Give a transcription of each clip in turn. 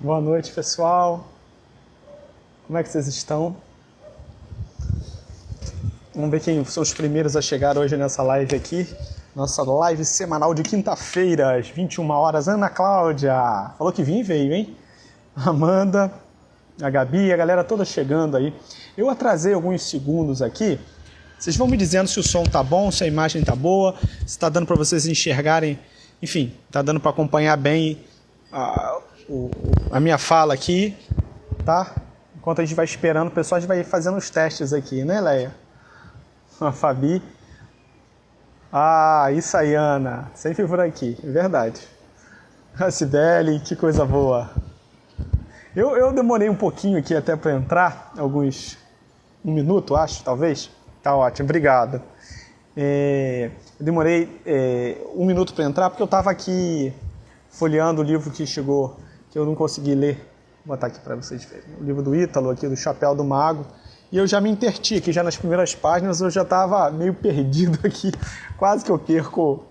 Boa noite, pessoal. Como é que vocês estão? Vamos ver quem são os primeiros a chegar hoje nessa live aqui. Nossa live semanal de quinta-feira, às 21 horas. Ana Cláudia. Falou que veio, hein? Amanda, a Gabi, a galera toda chegando aí. Eu atrasei alguns segundos aqui. Vocês vão me dizendo se o som tá bom, se a imagem tá boa, se tá dando para vocês enxergarem. Enfim, tá dando para acompanhar bem a minha fala aqui, tá? Enquanto a gente vai esperando, o pessoal vai fazendo os testes aqui, né, Leia? A Fabi. Isso aí, Ana. Sempre por aqui, é verdade. A Cibele, que coisa boa. Eu demorei um pouquinho aqui até para entrar, um minuto, acho, talvez. Tá ótimo, obrigado. Eu demorei um minuto para entrar porque eu estava aqui folheando o livro que chegou, que eu não consegui ler. Vou botar aqui para vocês verem. O livro do Ítalo, aqui do Chapéu do Mago. E eu já me interti aqui, já nas primeiras páginas, eu já estava meio perdido aqui. Quase que eu perco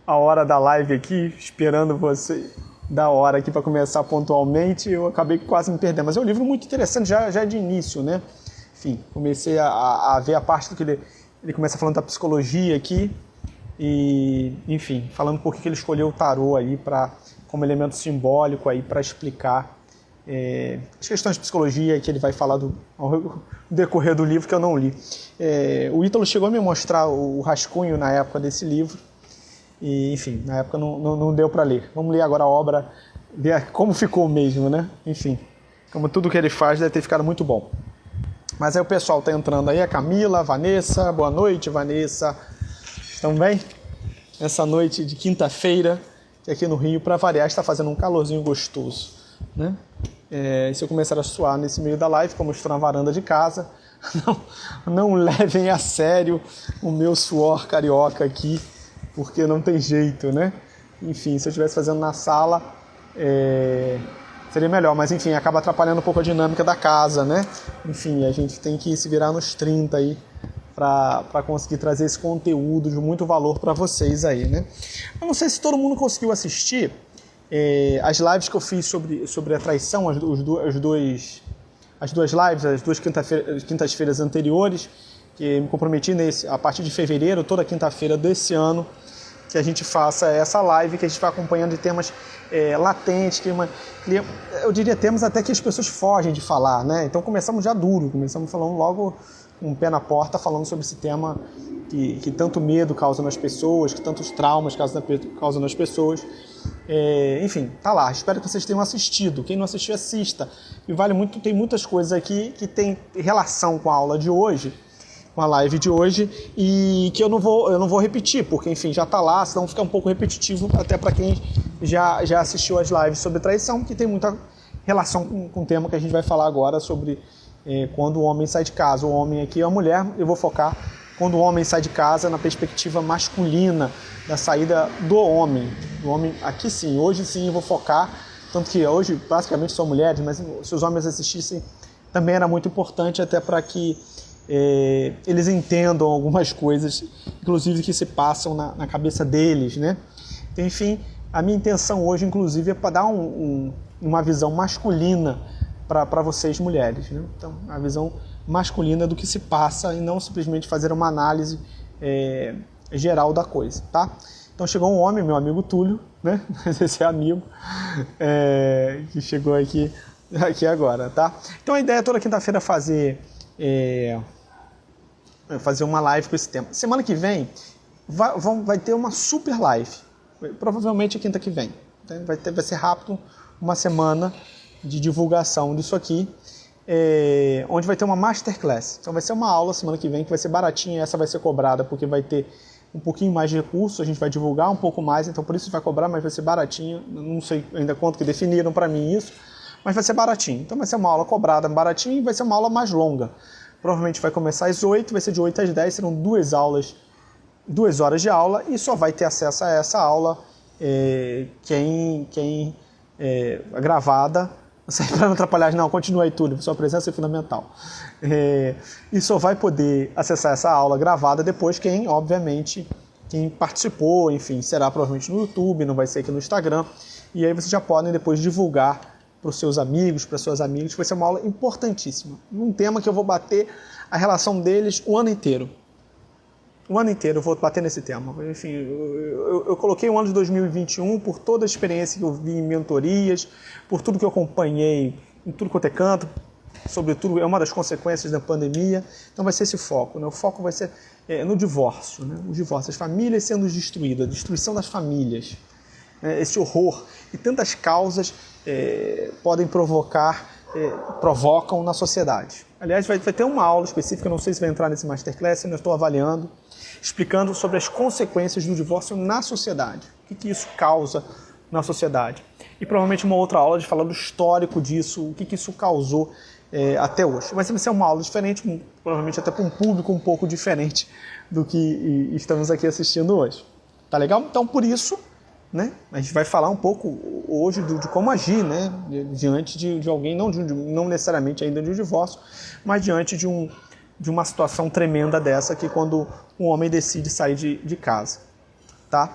a hora da live aqui, esperando você dar hora aqui para começar pontualmente. Eu acabei quase me perdendo. Mas é um livro muito interessante, já é de início, né? Enfim, comecei a ver a parte do que ele começa falando da psicologia aqui. E, enfim, falando por que ele escolheu o tarô aí como elemento simbólico aí para explicar as questões de psicologia que ele vai falar ao decorrer do livro que eu não li. O Ítalo chegou a me mostrar o rascunho na época desse livro e, enfim, na época não deu para ler. Vamos ler agora a obra, ver como ficou mesmo, né? Enfim, como tudo que ele faz deve ter ficado muito bom. Mas aí o pessoal está entrando aí, a Camila, a Vanessa, boa noite, Vanessa. Estão bem? Essa noite de quinta-feira, que aqui no Rio, para variar, está fazendo um calorzinho gostoso, né? Se eu começar a suar nesse meio da live, como eu estou na varanda de casa, não levem a sério o meu suor carioca aqui, porque não tem jeito, né? Enfim, se eu estivesse fazendo na sala, seria melhor, mas enfim, acaba atrapalhando um pouco a dinâmica da casa, né? Enfim, a gente tem que se virar nos 30 aí, para conseguir trazer esse conteúdo de muito valor para vocês aí, né? Eu não sei se todo mundo conseguiu assistir as lives que eu fiz sobre a traição, as duas lives, as duas quintas-feiras anteriores, que me prometi a partir de fevereiro, toda quinta-feira desse ano, que a gente faça essa live, que a gente vai acompanhando de temas latentes, eu diria temas até que as pessoas fogem de falar, né? Então começamos já duro, começamos falando logo um pé na porta, falando sobre esse tema que tanto medo causa nas pessoas, que tantos traumas causam nas pessoas. Enfim, tá lá. Espero que vocês tenham assistido. Quem não assistiu, assista. E vale muito, tem muitas coisas aqui que tem relação com a aula de hoje, com a live de hoje, e que eu não vou repetir, porque, enfim, já tá lá, senão fica um pouco repetitivo, até para quem já assistiu as lives sobre traição, que tem muita relação com o tema que a gente vai falar agora sobre quando o homem sai de casa. O homem aqui é a mulher, eu vou focar quando o homem sai de casa na perspectiva masculina, da saída do homem. O homem, aqui sim, hoje sim eu vou focar, tanto que hoje basicamente são mulheres, mas se os homens assistissem também era muito importante, até para que eles entendam algumas coisas, inclusive que se passam na cabeça deles, né? Então, enfim, a minha intenção hoje, inclusive, é para dar uma visão masculina para vocês mulheres, né? Então, a visão masculina do que se passa e não simplesmente fazer uma análise geral da coisa, tá? Então chegou um homem, meu amigo Túlio, né? Esse é amigo que chegou aqui agora, tá? Então a ideia é toda quinta-feira fazer uma live com esse tema. Semana que vem vai ter uma super live, provavelmente a quinta que vem. Vai ser rápido, uma semana de divulgação disso aqui, onde vai ter uma masterclass. Então vai ser uma aula semana que vem que vai ser baratinha, essa vai ser cobrada porque vai ter um pouquinho mais de recursos, a gente vai divulgar um pouco mais, então por isso vai cobrar, mas vai ser baratinho. Não sei ainda quanto que definiram para mim isso, mas vai ser baratinho. Então vai ser uma aula cobrada baratinho e vai ser uma aula mais longa. Provavelmente vai começar às 8, vai ser de 8 às 10, serão 2 horas de aula, e só vai ter acesso a essa aula quem gravada. Para não atrapalhar, não, continua aí, Túlio, sua presença é fundamental. E só vai poder acessar essa aula gravada depois quem participou, enfim, será provavelmente no YouTube, não vai ser aqui no Instagram, e aí vocês já podem depois divulgar para os seus amigos, para suas amigas. Vai ser uma aula importantíssima. Um tema que eu vou bater a relação deles o ano inteiro. O ano inteiro eu vou bater nesse tema. Enfim, eu coloquei o ano de 2021 por toda a experiência que eu vi em mentorias, por tudo que eu acompanhei em tudo quanto é canto, sobretudo é uma das consequências da pandemia. Então vai ser esse foco, né? O foco vai ser no divórcio, né? O divórcio, as famílias sendo destruídas, a destruição das famílias, esse horror e tantas causas podem provocam na sociedade. Aliás, vai ter uma aula específica, não sei se vai entrar nesse masterclass, eu estou avaliando, explicando sobre as consequências do divórcio na sociedade, o que isso causa na sociedade. E provavelmente uma outra aula de falar do histórico disso, o que isso causou até hoje. Mas vai ser uma aula diferente, provavelmente até para um público um pouco diferente do que estamos aqui assistindo hoje. Tá legal? Então, por isso, né, a gente vai falar um pouco hoje de como agir, né, diante de alguém, não necessariamente ainda de um divórcio, mas diante de uma situação tremenda dessa, que quando um homem decide sair de casa. Tá?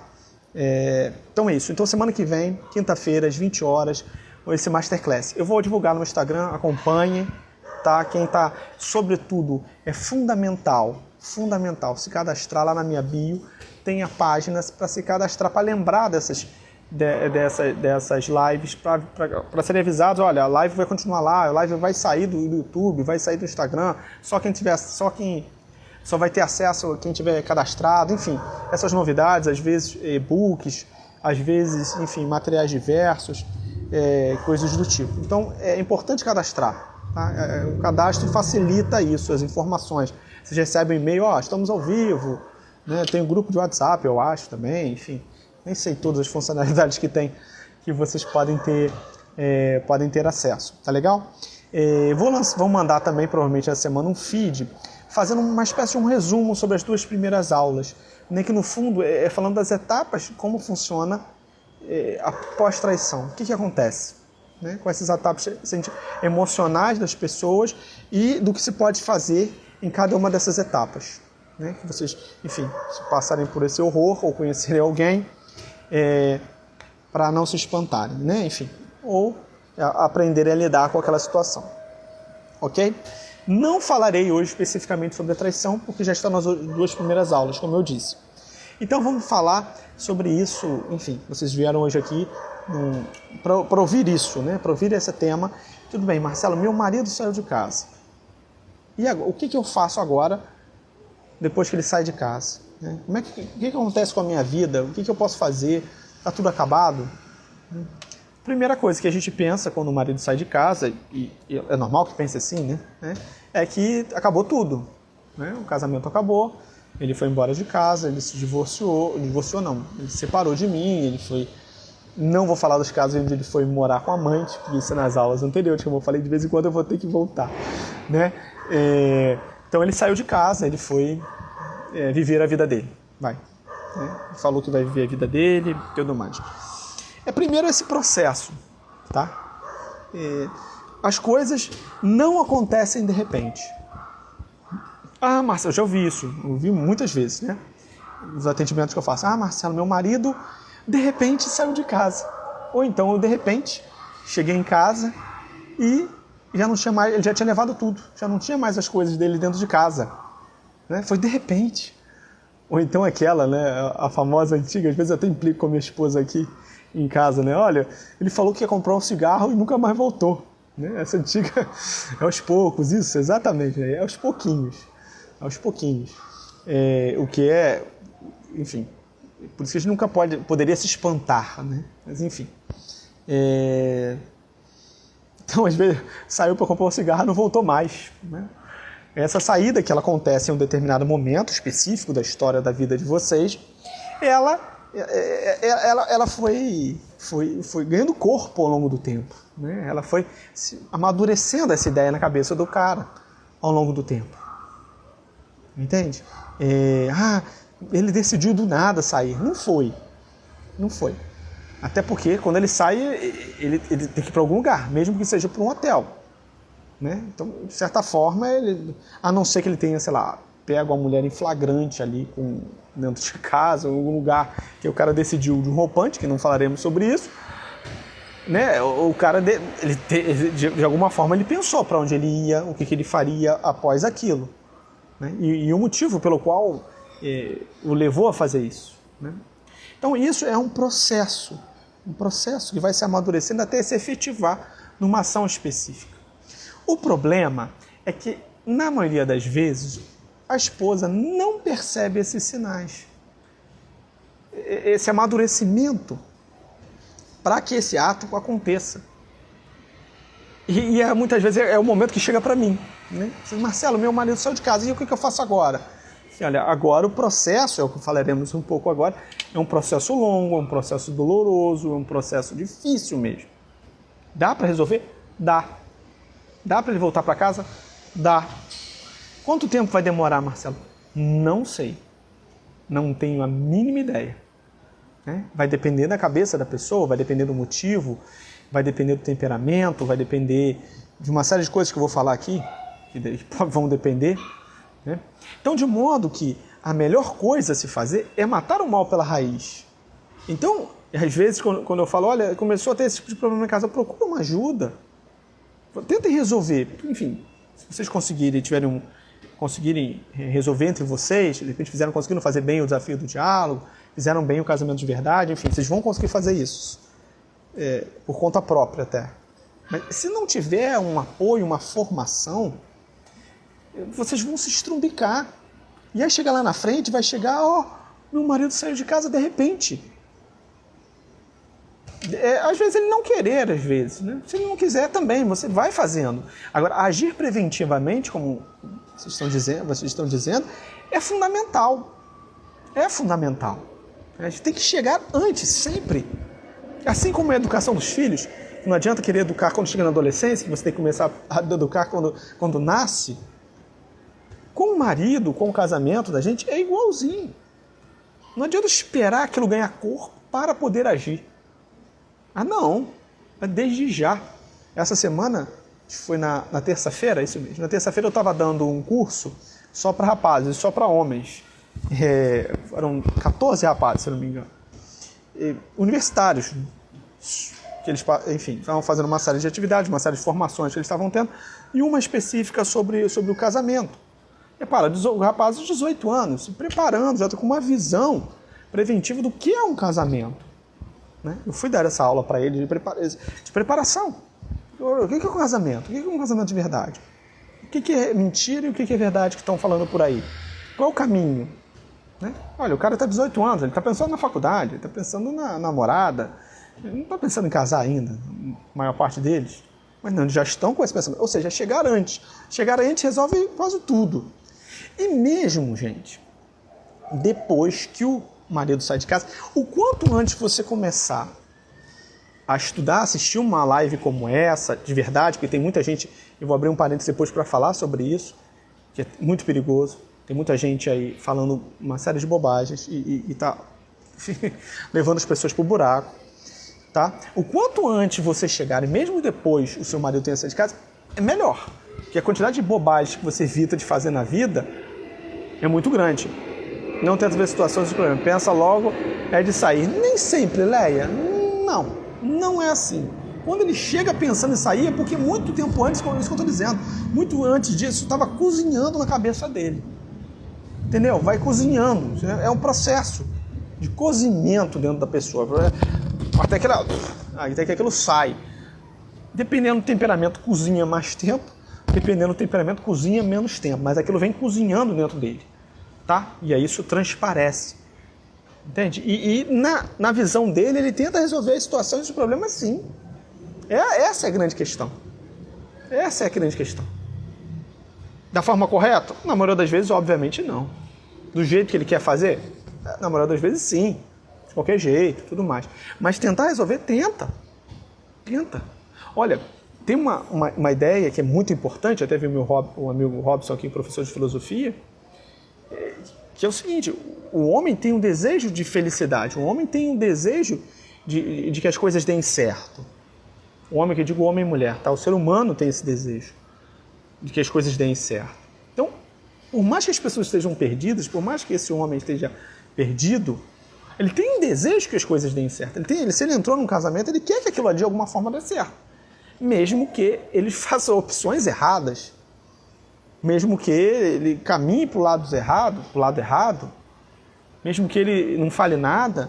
Então é isso. Então semana que vem, quinta-feira, às 20 horas, esse Masterclass. Eu vou divulgar no Instagram, acompanhe, tá? Quem tá, sobretudo, é fundamental se cadastrar lá na minha bio, tem a página para se cadastrar, para lembrar dessas lives, para serem avisados, olha, a live vai continuar lá, a live vai sair do YouTube, vai sair do Instagram, só vai ter acesso quem tiver cadastrado, enfim, essas novidades, às vezes e-books, às vezes, enfim, materiais diversos, coisas do tipo. Então, é importante cadastrar, tá? O cadastro facilita isso, as informações. Vocês recebem um e-mail, estamos ao vivo, né? Tem um grupo de WhatsApp, eu acho, também, enfim, nem sei todas as funcionalidades que tem, que vocês podem ter acesso, tá legal? Vou mandar também, provavelmente, essa semana, um feed, fazendo uma espécie de um resumo sobre as 2 primeiras aulas, né, que no fundo é falando das etapas, como funciona a pós-traição. O que acontece, né, com essas etapas emocionais das pessoas e do que se pode fazer em cada uma dessas etapas. Né, que vocês, enfim, se passarem por esse horror ou conhecerem alguém, para não se espantarem, né, enfim, ou aprenderem a lidar com aquela situação. Ok? Não falarei hoje especificamente sobre a traição, porque já está nas 2 primeiras aulas, como eu disse. Então vamos falar sobre isso, enfim, vocês vieram hoje aqui para ouvir isso, né? Para ouvir esse tema. Tudo bem, Marcelo, meu marido saiu de casa. E agora, o que eu faço agora, depois que ele sai de casa? Né? O que acontece com a minha vida? O que eu posso fazer? Está tudo acabado? Primeira coisa que a gente pensa quando o marido sai de casa, e é normal que pense assim, né? É que acabou tudo. Né? O casamento acabou, ele foi embora de casa, ele se divorciou não, ele se separou de mim, não vou falar dos casos onde ele foi morar com a amante, porque isso é nas aulas anteriores, como eu falei, de vez em quando eu vou ter que voltar. Né? Então ele saiu de casa, ele foi viver a vida dele. Vai. Né? Falou que vai viver a vida dele e tudo mais. Primeiro esse processo, tá? As coisas não acontecem de repente. Marcelo, eu já ouvi isso, ouvi muitas vezes, né? Nos atendimentos que eu faço. Marcelo, meu marido de repente saiu de casa. Ou então eu de repente cheguei em casa e já não tinha mais, ele já tinha levado tudo, já não tinha mais as coisas dele dentro de casa. Né? Foi de repente. Ou então aquela, né? A famosa antiga, às vezes eu até implico com a minha esposa aqui em casa, né? Olha, ele falou que ia comprar um cigarro e nunca mais voltou. Né? Essa antiga é aos poucos, isso, exatamente, né? É aos pouquinhos. Aos pouquinhos. O que é, enfim, por isso que a gente nunca poderia se espantar, né? Mas enfim. Então, às vezes, saiu para comprar um cigarro e não voltou mais. Né? Essa saída, que ela acontece em um determinado momento específico da história da vida de vocês, ela foi ganhando corpo ao longo do tempo. Né? Ela foi amadurecendo essa ideia na cabeça do cara ao longo do tempo. Entende? Ele decidiu do nada sair. Não foi. Até porque quando ele sai, ele tem que ir para algum lugar, mesmo que seja para um hotel. Né? Então, de certa forma, a não ser que ele tenha, sei lá, pega uma mulher em flagrante ali dentro de casa, ou em algum lugar que o cara decidiu de um roupante, que não falaremos sobre isso, né, o cara, de alguma forma, ele pensou para onde ele ia, o que ele faria após aquilo. Né? E o motivo pelo qual o levou a fazer isso. Né? Então, isso é um processo que vai se amadurecendo até se efetivar numa ação específica. O problema é que, na maioria das vezes, a esposa não percebe esses sinais. Esse amadurecimento para que esse ato aconteça. E muitas vezes é o momento que chega para mim. Né? Marcelo, meu marido saiu de casa, e o que eu faço agora? E, olha, agora o processo, é o que falaremos um pouco agora, é um processo longo, é um processo doloroso, é um processo difícil mesmo. Dá para resolver? Dá. Dá para ele voltar para casa? Dá. Quanto tempo vai demorar, Marcelo? Não sei. Não tenho a mínima ideia. Né? Vai depender da cabeça da pessoa, vai depender do motivo, vai depender do temperamento, vai depender de uma série de coisas que eu vou falar aqui, que vão depender. Né? Então, de modo que a melhor coisa a se fazer é matar o mal pela raiz. Então, às vezes, quando eu falo, olha, começou a ter esse tipo de problema em casa, procura uma ajuda. Tentem resolver. Enfim, se vocês conseguirem resolver entre vocês, de repente conseguiram fazer bem o desafio do diálogo, fizeram bem o casamento de verdade, enfim, vocês vão conseguir fazer isso. Por conta própria até. Mas se não tiver um apoio, uma formação, vocês vão se estrumbicar. E aí chega lá na frente, vai chegar, meu marido saiu de casa de repente. Às vezes ele não querer, às vezes. Né? Se ele não quiser também, você vai fazendo. Agora, agir preventivamente, como vocês estão dizendo, é fundamental. É fundamental. A gente tem que chegar antes, sempre. Assim como a educação dos filhos, não adianta querer educar quando chega na adolescência, que você tem que começar a educar quando nasce. Com o marido, com o casamento da gente, é igualzinho. Não adianta esperar aquilo ganhar corpo para poder agir. Não. É desde já. Essa semana, foi na terça-feira, isso mesmo. Na terça-feira eu estava dando um curso só para rapazes, só para homens. Eram 14 rapazes, se não me engano. Universitários. Que eles, enfim, estavam fazendo uma série de atividades, uma série de formações que eles estavam tendo, e uma específica sobre o casamento. Repara, o rapaz de 18 anos, se preparando, já com uma visão preventiva do que é um casamento. Né? Eu fui dar essa aula para ele de preparação. O que é um casamento? O que é um casamento de verdade? O que é mentira e o que é verdade que estão falando por aí? Qual é o caminho? Né? Olha, o cara está 18 anos, ele está pensando na faculdade, ele está pensando na namorada, ele não está pensando em casar ainda, a maior parte deles. Mas não, eles já estão com esse pensamento. Ou seja, chegar antes. Chegar antes resolve quase tudo. E mesmo, gente, depois que o marido sai de casa, o quanto antes você começar a estudar, assistir uma live como essa, de verdade, porque tem muita gente, eu vou abrir um parênteses depois para falar sobre isso, que é muito perigoso, tem muita gente aí falando uma série de bobagens e tá levando as pessoas pro buraco, tá? O quanto antes você chegar, e mesmo depois o seu marido tenha saído de casa, é melhor, porque a quantidade de bobagens que você evita de fazer na vida é muito grande. Não tenta ver situações de problema. Pensa logo, é de sair. Nem sempre, Leia. Não é assim. Quando ele chega pensando em sair, é porque muito tempo antes, como isso que eu estou dizendo, muito antes disso, estava cozinhando na cabeça dele. Entendeu? Vai cozinhando. É um processo de cozimento dentro da pessoa. Até que aquilo sai. Dependendo do temperamento, cozinha mais tempo. Dependendo do temperamento, cozinha menos tempo. Mas aquilo vem cozinhando dentro dele. Tá? E aí isso transparece. Entende? E na visão dele, ele tenta resolver as situações e os problemas sim. Essa é a grande questão. Essa é a grande questão. Da forma correta? Na maioria das vezes, obviamente, não. Do jeito que ele quer fazer? Na maioria das vezes, sim. De qualquer jeito, tudo mais. Mas tentar resolver, tenta. Olha, tem uma ideia que é muito importante, até vi o amigo Robson aqui, professor de filosofia, que é o seguinte: o homem tem um desejo de felicidade, o homem tem um desejo de que as coisas deem certo. O homem, que eu digo homem e mulher, tá? O ser humano tem esse desejo de que as coisas deem certo. Então, por mais que as pessoas estejam perdidas, por mais que esse homem esteja perdido, Ele tem um desejo que as coisas deem certo. Se ele entrou num casamento, ele quer que aquilo ali de alguma forma dê certo. Mesmo que ele faça opções erradas, mesmo que ele caminhe para o lado errado, mesmo que ele não fale nada,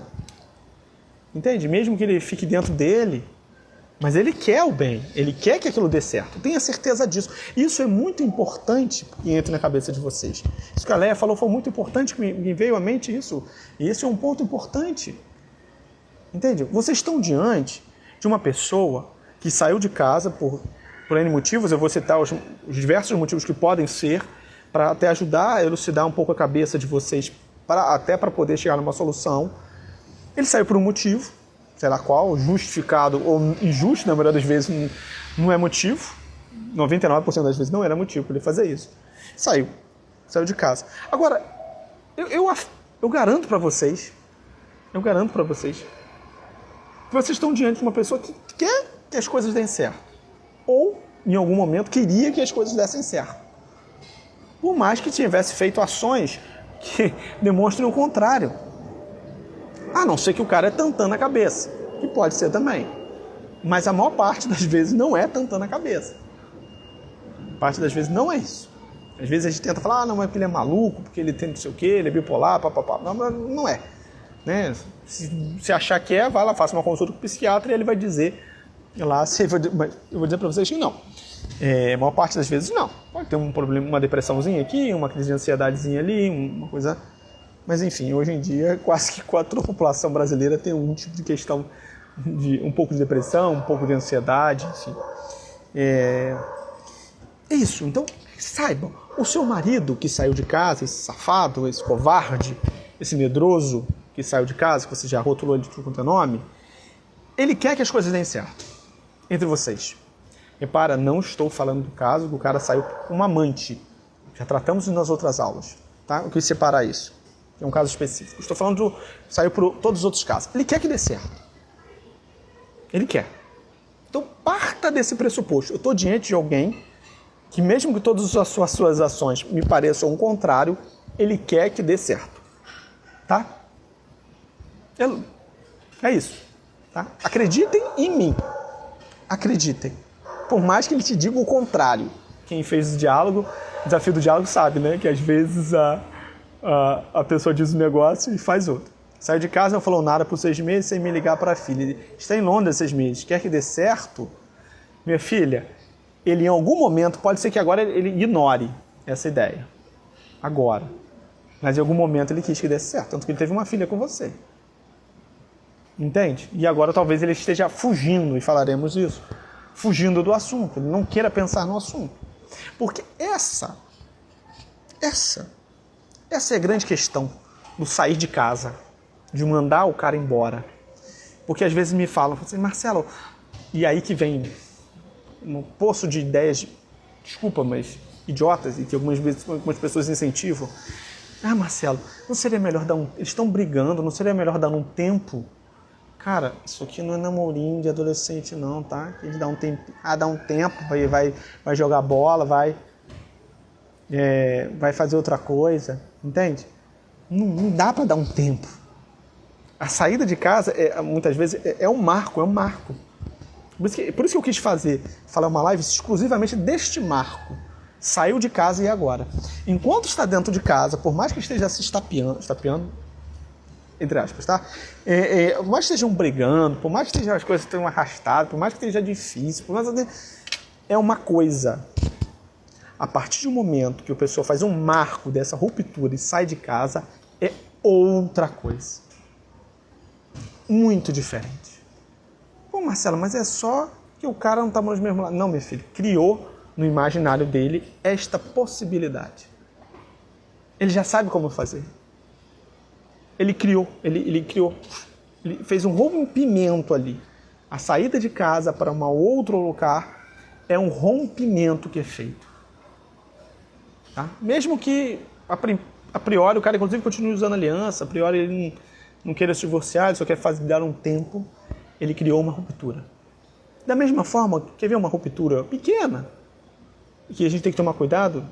entende? Mesmo que ele fique dentro dele, mas ele quer o bem, ele quer que aquilo dê certo. Tenha certeza disso. Isso é muito importante que entre na cabeça de vocês. Isso que a Leia falou foi muito importante, que me veio à mente isso. E esse é um ponto importante. Entende? Vocês estão diante de uma pessoa que saiu de casa por N motivos. Eu vou citar os diversos motivos que podem ser, para até ajudar a elucidar um pouco a cabeça de vocês, até para poder chegar numa solução. Ele saiu por um motivo, sei lá qual, justificado ou injusto, na maioria das vezes não é motivo. 99% das vezes não era motivo para ele fazer isso. Saiu de casa. Agora, eu garanto para vocês, que vocês estão diante de uma pessoa que quer que as coisas deem certo. Ou, em algum momento, queria que as coisas dessem certo. Por mais que tivesse feito ações que demonstrem o contrário. A não ser que o cara é tantã na cabeça, que pode ser também. Mas a maior parte das vezes não é tantã na cabeça. A parte das vezes não é isso. Às vezes a gente tenta falar, não, mas porque ele é maluco, porque ele tem não sei o quê, ele é bipolar, papapá. Não é. Né? Se achar que é, vai lá, faça uma consulta com o psiquiatra e ele vai dizer lá, eu vou dizer para vocês que não. A maior parte das vezes não. Pode ter um problema, uma depressãozinha aqui, uma crise de ansiedadezinha ali, uma coisa... Mas enfim, hoje em dia quase que toda a população brasileira tem um tipo de questão de um pouco de depressão, um pouco de ansiedade, enfim. É isso, então saibam, o seu marido que saiu de casa, esse safado, esse covarde, esse medroso que saiu de casa, que você já rotulou ele de tudo quanto é nome, ele quer que as coisas deem certo entre vocês. Repara, não estou falando do caso que o cara saiu com uma amante. Já tratamos nas outras aulas, tá? Eu quis separar isso. É um caso específico. Estou falando saiu por todos os outros casos. Ele quer que dê certo. Ele quer. Então, parta desse pressuposto. Eu estou diante de alguém que, mesmo que todas as suas ações me pareçam o contrário, ele quer que dê certo. Tá? É isso. Tá? Acreditem em mim. Acreditem. Por mais que ele te diga o contrário. Quem fez o desafio do diálogo sabe, né? Que às vezes a pessoa diz um negócio e faz outro. Saiu de casa, não falou nada por 6 meses sem me ligar para a filha. Ele está em Londres 6 meses. Quer que dê certo? Minha filha, ele em algum momento, pode ser que agora ele ignore essa ideia. Agora. Mas em algum momento ele quis que desse certo. Tanto que ele teve uma filha com você. Entende? E agora talvez ele esteja fugindo, e falaremos isso. Fugindo do assunto. Ele não queira pensar no assunto. Porque essa é a grande questão do sair de casa, de mandar o cara embora. Porque às vezes me falam assim, Marcelo, e aí que vem um poço de ideias, desculpa, mas idiotas, e que algumas vezes algumas pessoas incentivam. Ah, Marcelo, não seria melhor eles estão brigando, não seria melhor dar um tempo? Cara, isso aqui não é namorinho de adolescente não, tá? A gente dá um tempo, dá um tempo, vai jogar bola, vai fazer outra coisa, entende? Não dá para dar um tempo. A saída de casa, muitas vezes, é um marco. Por isso que eu quis falar uma live exclusivamente deste marco. Saiu de casa e agora? Enquanto está dentro de casa, por mais que esteja se estapeando, entre aspas, tá? Por mais que estejam brigando, por mais que as coisas tenham arrastado, por mais que esteja difícil, é uma coisa. A partir do momento que a pessoa faz um marco dessa ruptura e sai de casa, é outra coisa. Muito diferente. Pô, Marcelo, mas é só que o cara não está nos mesmos lados. Não, meu filho, criou no imaginário dele esta possibilidade. Ele já sabe como fazer. Ele criou, ele fez um rompimento ali. A saída de casa para um outro lugar é um rompimento que é feito. Tá? Mesmo que a priori o cara inclusive continue usando aliança, a priori ele não queira se divorciar, ele só quer dar um tempo, ele criou uma ruptura. Da mesma forma, quer ver uma ruptura pequena, que a gente tem que tomar cuidado,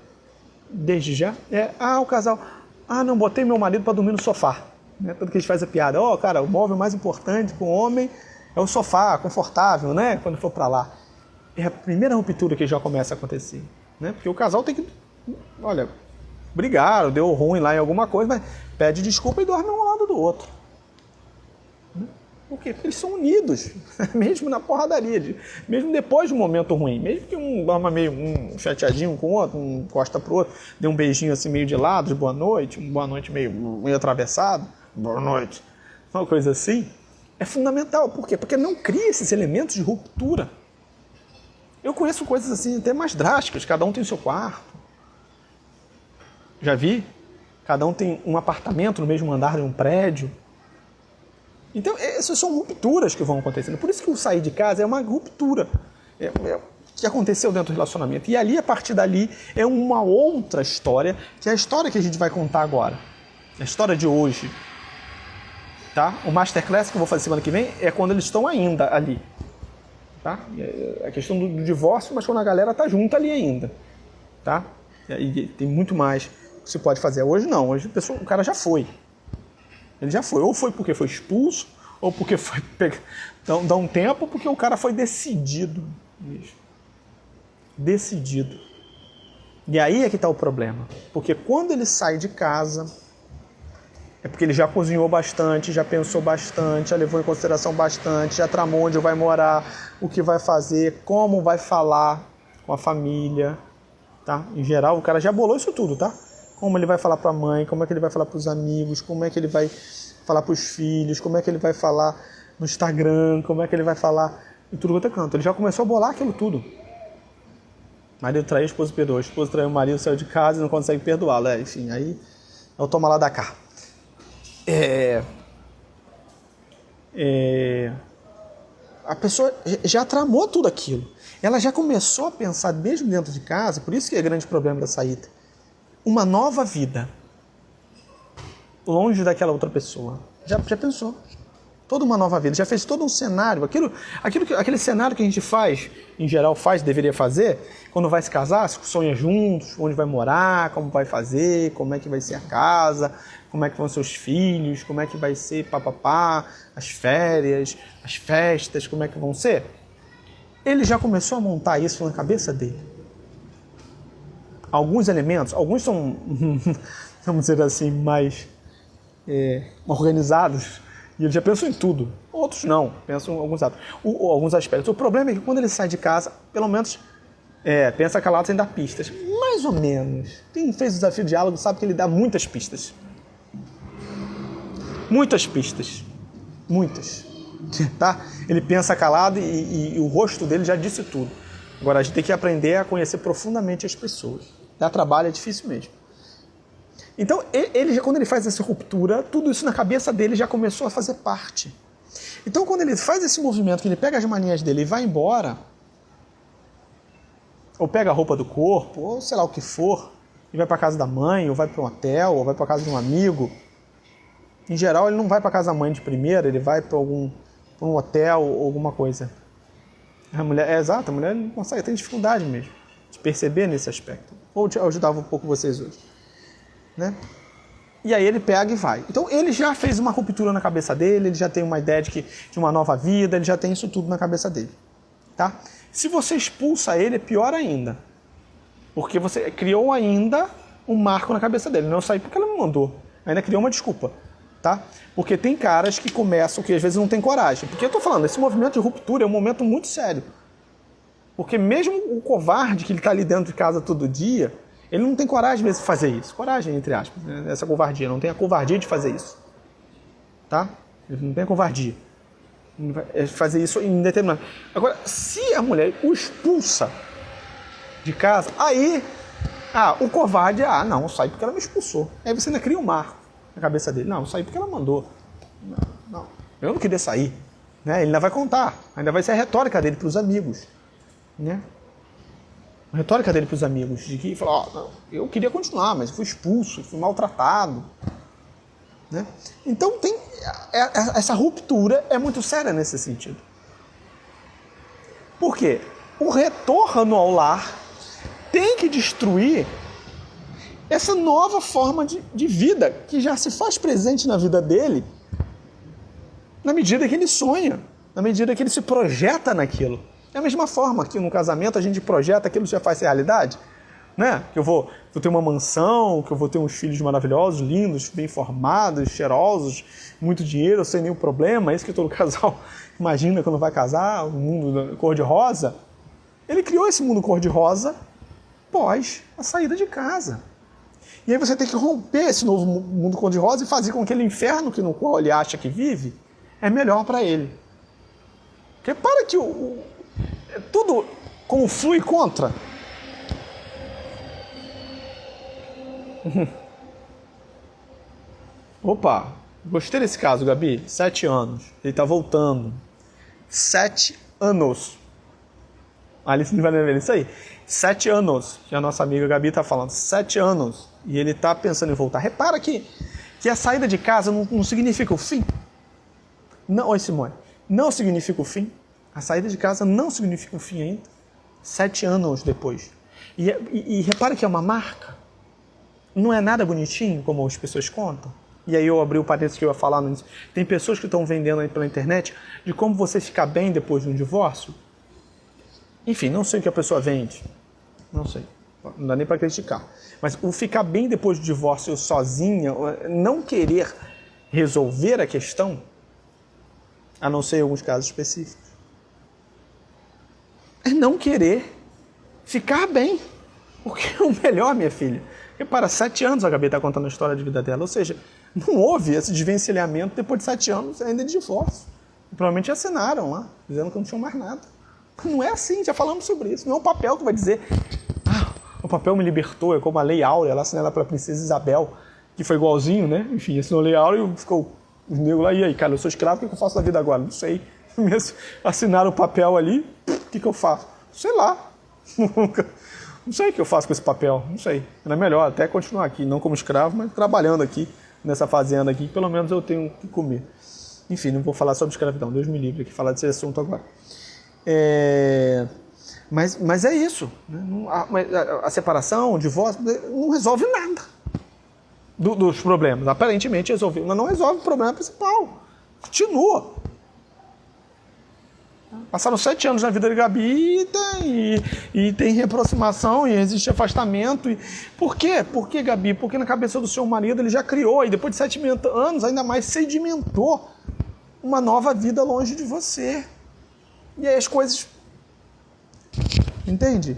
desde já, o casal, não botei meu marido para dormir no sofá. Né? Tanto que a gente faz a piada, cara, o móvel mais importante para o homem é o sofá, confortável, né? Quando for para lá. É a primeira ruptura que já começa a acontecer. Né? Porque o casal tem que, olha, brigaram, deu ruim lá em alguma coisa, mas pede desculpa e dorme um ao lado do outro. Por quê? Porque eles são unidos, mesmo na porradaria, mesmo depois de um momento ruim, mesmo que um dorma meio chateadinho com o outro, um encosta pro outro, dê um beijinho assim meio de lado, de boa noite, um boa noite meio atravessado, boa noite, uma coisa assim, é fundamental. Por quê? Porque não cria esses elementos de ruptura. Eu conheço coisas assim até mais drásticas, cada um tem o seu quarto. Já vi? Cada um tem um apartamento no mesmo andar de um prédio. Então, essas são rupturas que vão acontecendo. Por isso que o sair de casa é uma ruptura que aconteceu dentro do relacionamento. E ali, a partir dali, é uma outra história, que é a história que a gente vai contar agora. A história de hoje. Tá? O Masterclass que eu vou fazer semana que vem é quando eles estão ainda ali. Tá? É a questão do divórcio, mas quando a galera tá junto ali ainda. Tá? E tem muito mais que se pode fazer. Hoje não. Hoje o cara já foi. Ele já foi. Ou foi porque foi expulso, ou porque foi dá um tempo, porque o cara foi decidido. Decidido. E aí é que está o problema. Porque quando ele sai de casa, é porque ele já cozinhou bastante, já pensou bastante, já levou em consideração bastante, já tramou onde vai morar, o que vai fazer, como vai falar com a família. Tá? Em geral, o cara já bolou isso tudo, tá? Como ele vai falar para a mãe, como é que ele vai falar para os amigos, como é que ele vai falar para os filhos, como é que ele vai falar no Instagram, como é que ele vai falar em tudo quanto é canto. Ele já começou a bolar aquilo tudo. Marido traiu, esposa perdoou. Esposa traiu o marido, saiu de casa e não consegue perdoá-lo. Enfim, aí é o toma lá da cá. A pessoa já tramou tudo aquilo. Ela já começou a pensar mesmo dentro de casa, por isso que é grande problema da saída. Uma nova vida, longe daquela outra pessoa. Já pensou? Toda uma nova vida, já fez todo um cenário. Aquele cenário que a gente faz, em geral deveria fazer, quando vai se casar, sonha juntos, onde vai morar, como vai fazer, como é que vai ser a casa, como é que vão ser os filhos, como é que vai ser papapá, as férias, as festas, como é que vão ser. Ele já começou a montar isso na cabeça dele. Alguns elementos, alguns são, vamos dizer assim, mais organizados, e ele já pensou em tudo. Outros não, pensam em alguns aspectos. O problema é que quando ele sai de casa, pelo menos, pensa calado sem dar pistas. Mais ou menos. Quem fez o desafio de diálogo sabe que ele dá muitas pistas. Muitas pistas. Muitas. Tá? Ele pensa calado e o rosto dele já disse tudo. Agora, a gente tem que aprender a conhecer profundamente as pessoas. Dá trabalho, é difícil mesmo. Então, quando ele faz essa ruptura, tudo isso na cabeça dele já começou a fazer parte. Então, quando ele faz esse movimento, que ele pega as manias dele e vai embora, ou pega a roupa do corpo, ou sei lá o que for, e vai para casa da mãe, ou vai para um hotel, ou vai para casa de um amigo. Em geral, ele não vai para casa da mãe de primeira, ele vai para um hotel ou alguma coisa. A mulher não consegue, tem dificuldade mesmo de perceber nesse aspecto. Ou eu ajudava um pouco vocês hoje. Né? E aí ele pega e vai. Então ele já fez uma ruptura na cabeça dele, ele já tem uma ideia de uma nova vida, ele já tem isso tudo na cabeça dele. Tá? Se você expulsa ele, é pior ainda. Porque você criou ainda um marco na cabeça dele. Não saí porque ela me mandou. Ainda criou uma desculpa. Tá? Porque tem caras que começam, que às vezes não tem coragem. Porque eu tô falando, esse movimento de ruptura é um momento muito sério. Porque mesmo o covarde que ele tá ali dentro de casa todo dia, ele não tem coragem mesmo de fazer isso. Coragem, entre aspas, né? Essa covardia. Não tem a covardia de fazer isso. Tá? Ele não tem a covardia. É fazer isso em determinado... Agora, se a mulher o expulsa de casa, aí... o covarde não, sai porque ela me expulsou. Aí você ainda cria um marco na cabeça dele. Não, saí porque ela mandou. Não, eu não queria sair. Né? Ele ainda vai contar. Ainda vai ser a retórica dele para os amigos. Né? A retórica dele para os amigos, de que falou, eu queria continuar, mas fui expulso, fui maltratado. Né? Então essa ruptura é muito séria nesse sentido. Por quê? O retorno ao lar tem que destruir essa nova forma de vida que já se faz presente na vida dele na medida que ele sonha, na medida que ele se projeta naquilo. É a mesma forma que no casamento a gente projeta aquilo que já faz realidade, né? Que eu vou ter uma mansão, que eu vou ter uns filhos maravilhosos, lindos, bem formados, cheirosos, muito dinheiro, sem nenhum problema. É isso que todo casal imagina quando vai casar, o mundo cor-de-rosa. Ele criou esse mundo cor-de-rosa pós a saída de casa. E aí você tem que romper esse novo mundo cor-de-rosa e fazer com que aquele inferno no qual ele acha que vive é melhor para ele. Repara que tudo como flui contra. Opa, gostei desse caso, Gabi. 7 anos. Ele tá voltando. 7 anos. A Alice não vai ver isso aí. 7 anos. Que a nossa amiga Gabi tá falando. 7 anos. E ele tá pensando em voltar. Repara que a saída de casa não significa o fim. Não, oi Simone. Não significa o fim. A saída de casa não significa o fim ainda. 7 anos depois. E repara que é uma marca. Não é nada bonitinho, como as pessoas contam. E aí eu abri o parênteses que eu ia falar no início. Tem pessoas que estão vendendo aí pela internet de como você ficar bem depois de um divórcio. Enfim, não sei o que a pessoa vende. Não sei. Não dá nem para criticar. Mas o ficar bem depois do divórcio sozinha, não querer resolver a questão, a não ser em alguns casos específicos, é não querer ficar bem. Porque é o melhor, minha filha. Porque para 7 anos a Gabi está contando a história de vida dela. Ou seja, não houve esse desvencilhamento depois de 7 anos ainda de divórcio. E provavelmente assinaram lá, dizendo que não tinham mais nada. Não é assim, já falamos sobre isso. Não é um papel que vai dizer o papel me libertou, é como a Lei Áurea, lá assinada pela princesa Isabel, que foi igualzinho, né? Enfim, assinou a Lei Áurea e ficou os negros lá. E aí, cara, eu sou escravo, o que eu faço da vida agora? Não sei. Mesmo assinaram o papel ali, o que eu faço? Sei lá. Não sei o que eu faço com esse papel, não sei. Era melhor até continuar aqui, não como escravo, mas trabalhando aqui, nessa fazenda aqui, pelo menos eu tenho que comer. Enfim, não vou falar sobre escravidão, Deus me livre aqui, falar desse assunto agora. Mas é isso. Né? A separação, o divórcio, não resolve nada dos problemas. Aparentemente resolveu, mas não resolve o problema principal. Continua. Passaram 7 anos na vida de Gabi e tem reaproximação e existe afastamento. Por quê? Por que, Gabi? Porque na cabeça do seu marido ele já criou e depois de 7 anos ainda mais sedimentou uma nova vida longe de você. E aí as coisas... Entende?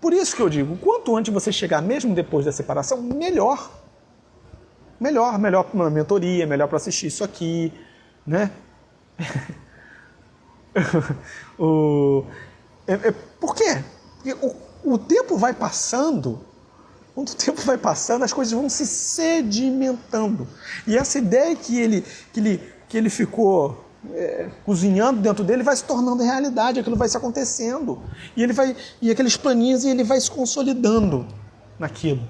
Por isso que eu digo, quanto antes você chegar mesmo depois da separação, melhor. Melhor para uma mentoria, melhor para assistir isso aqui, né? Por quê? Porque o tempo vai passando, quando o tempo vai passando, as coisas vão se sedimentando. E essa ideia que ele ficou cozinhando dentro dele vai se tornando realidade, aquilo vai se acontecendo. E aqueles planinhos ele vai se consolidando naquilo.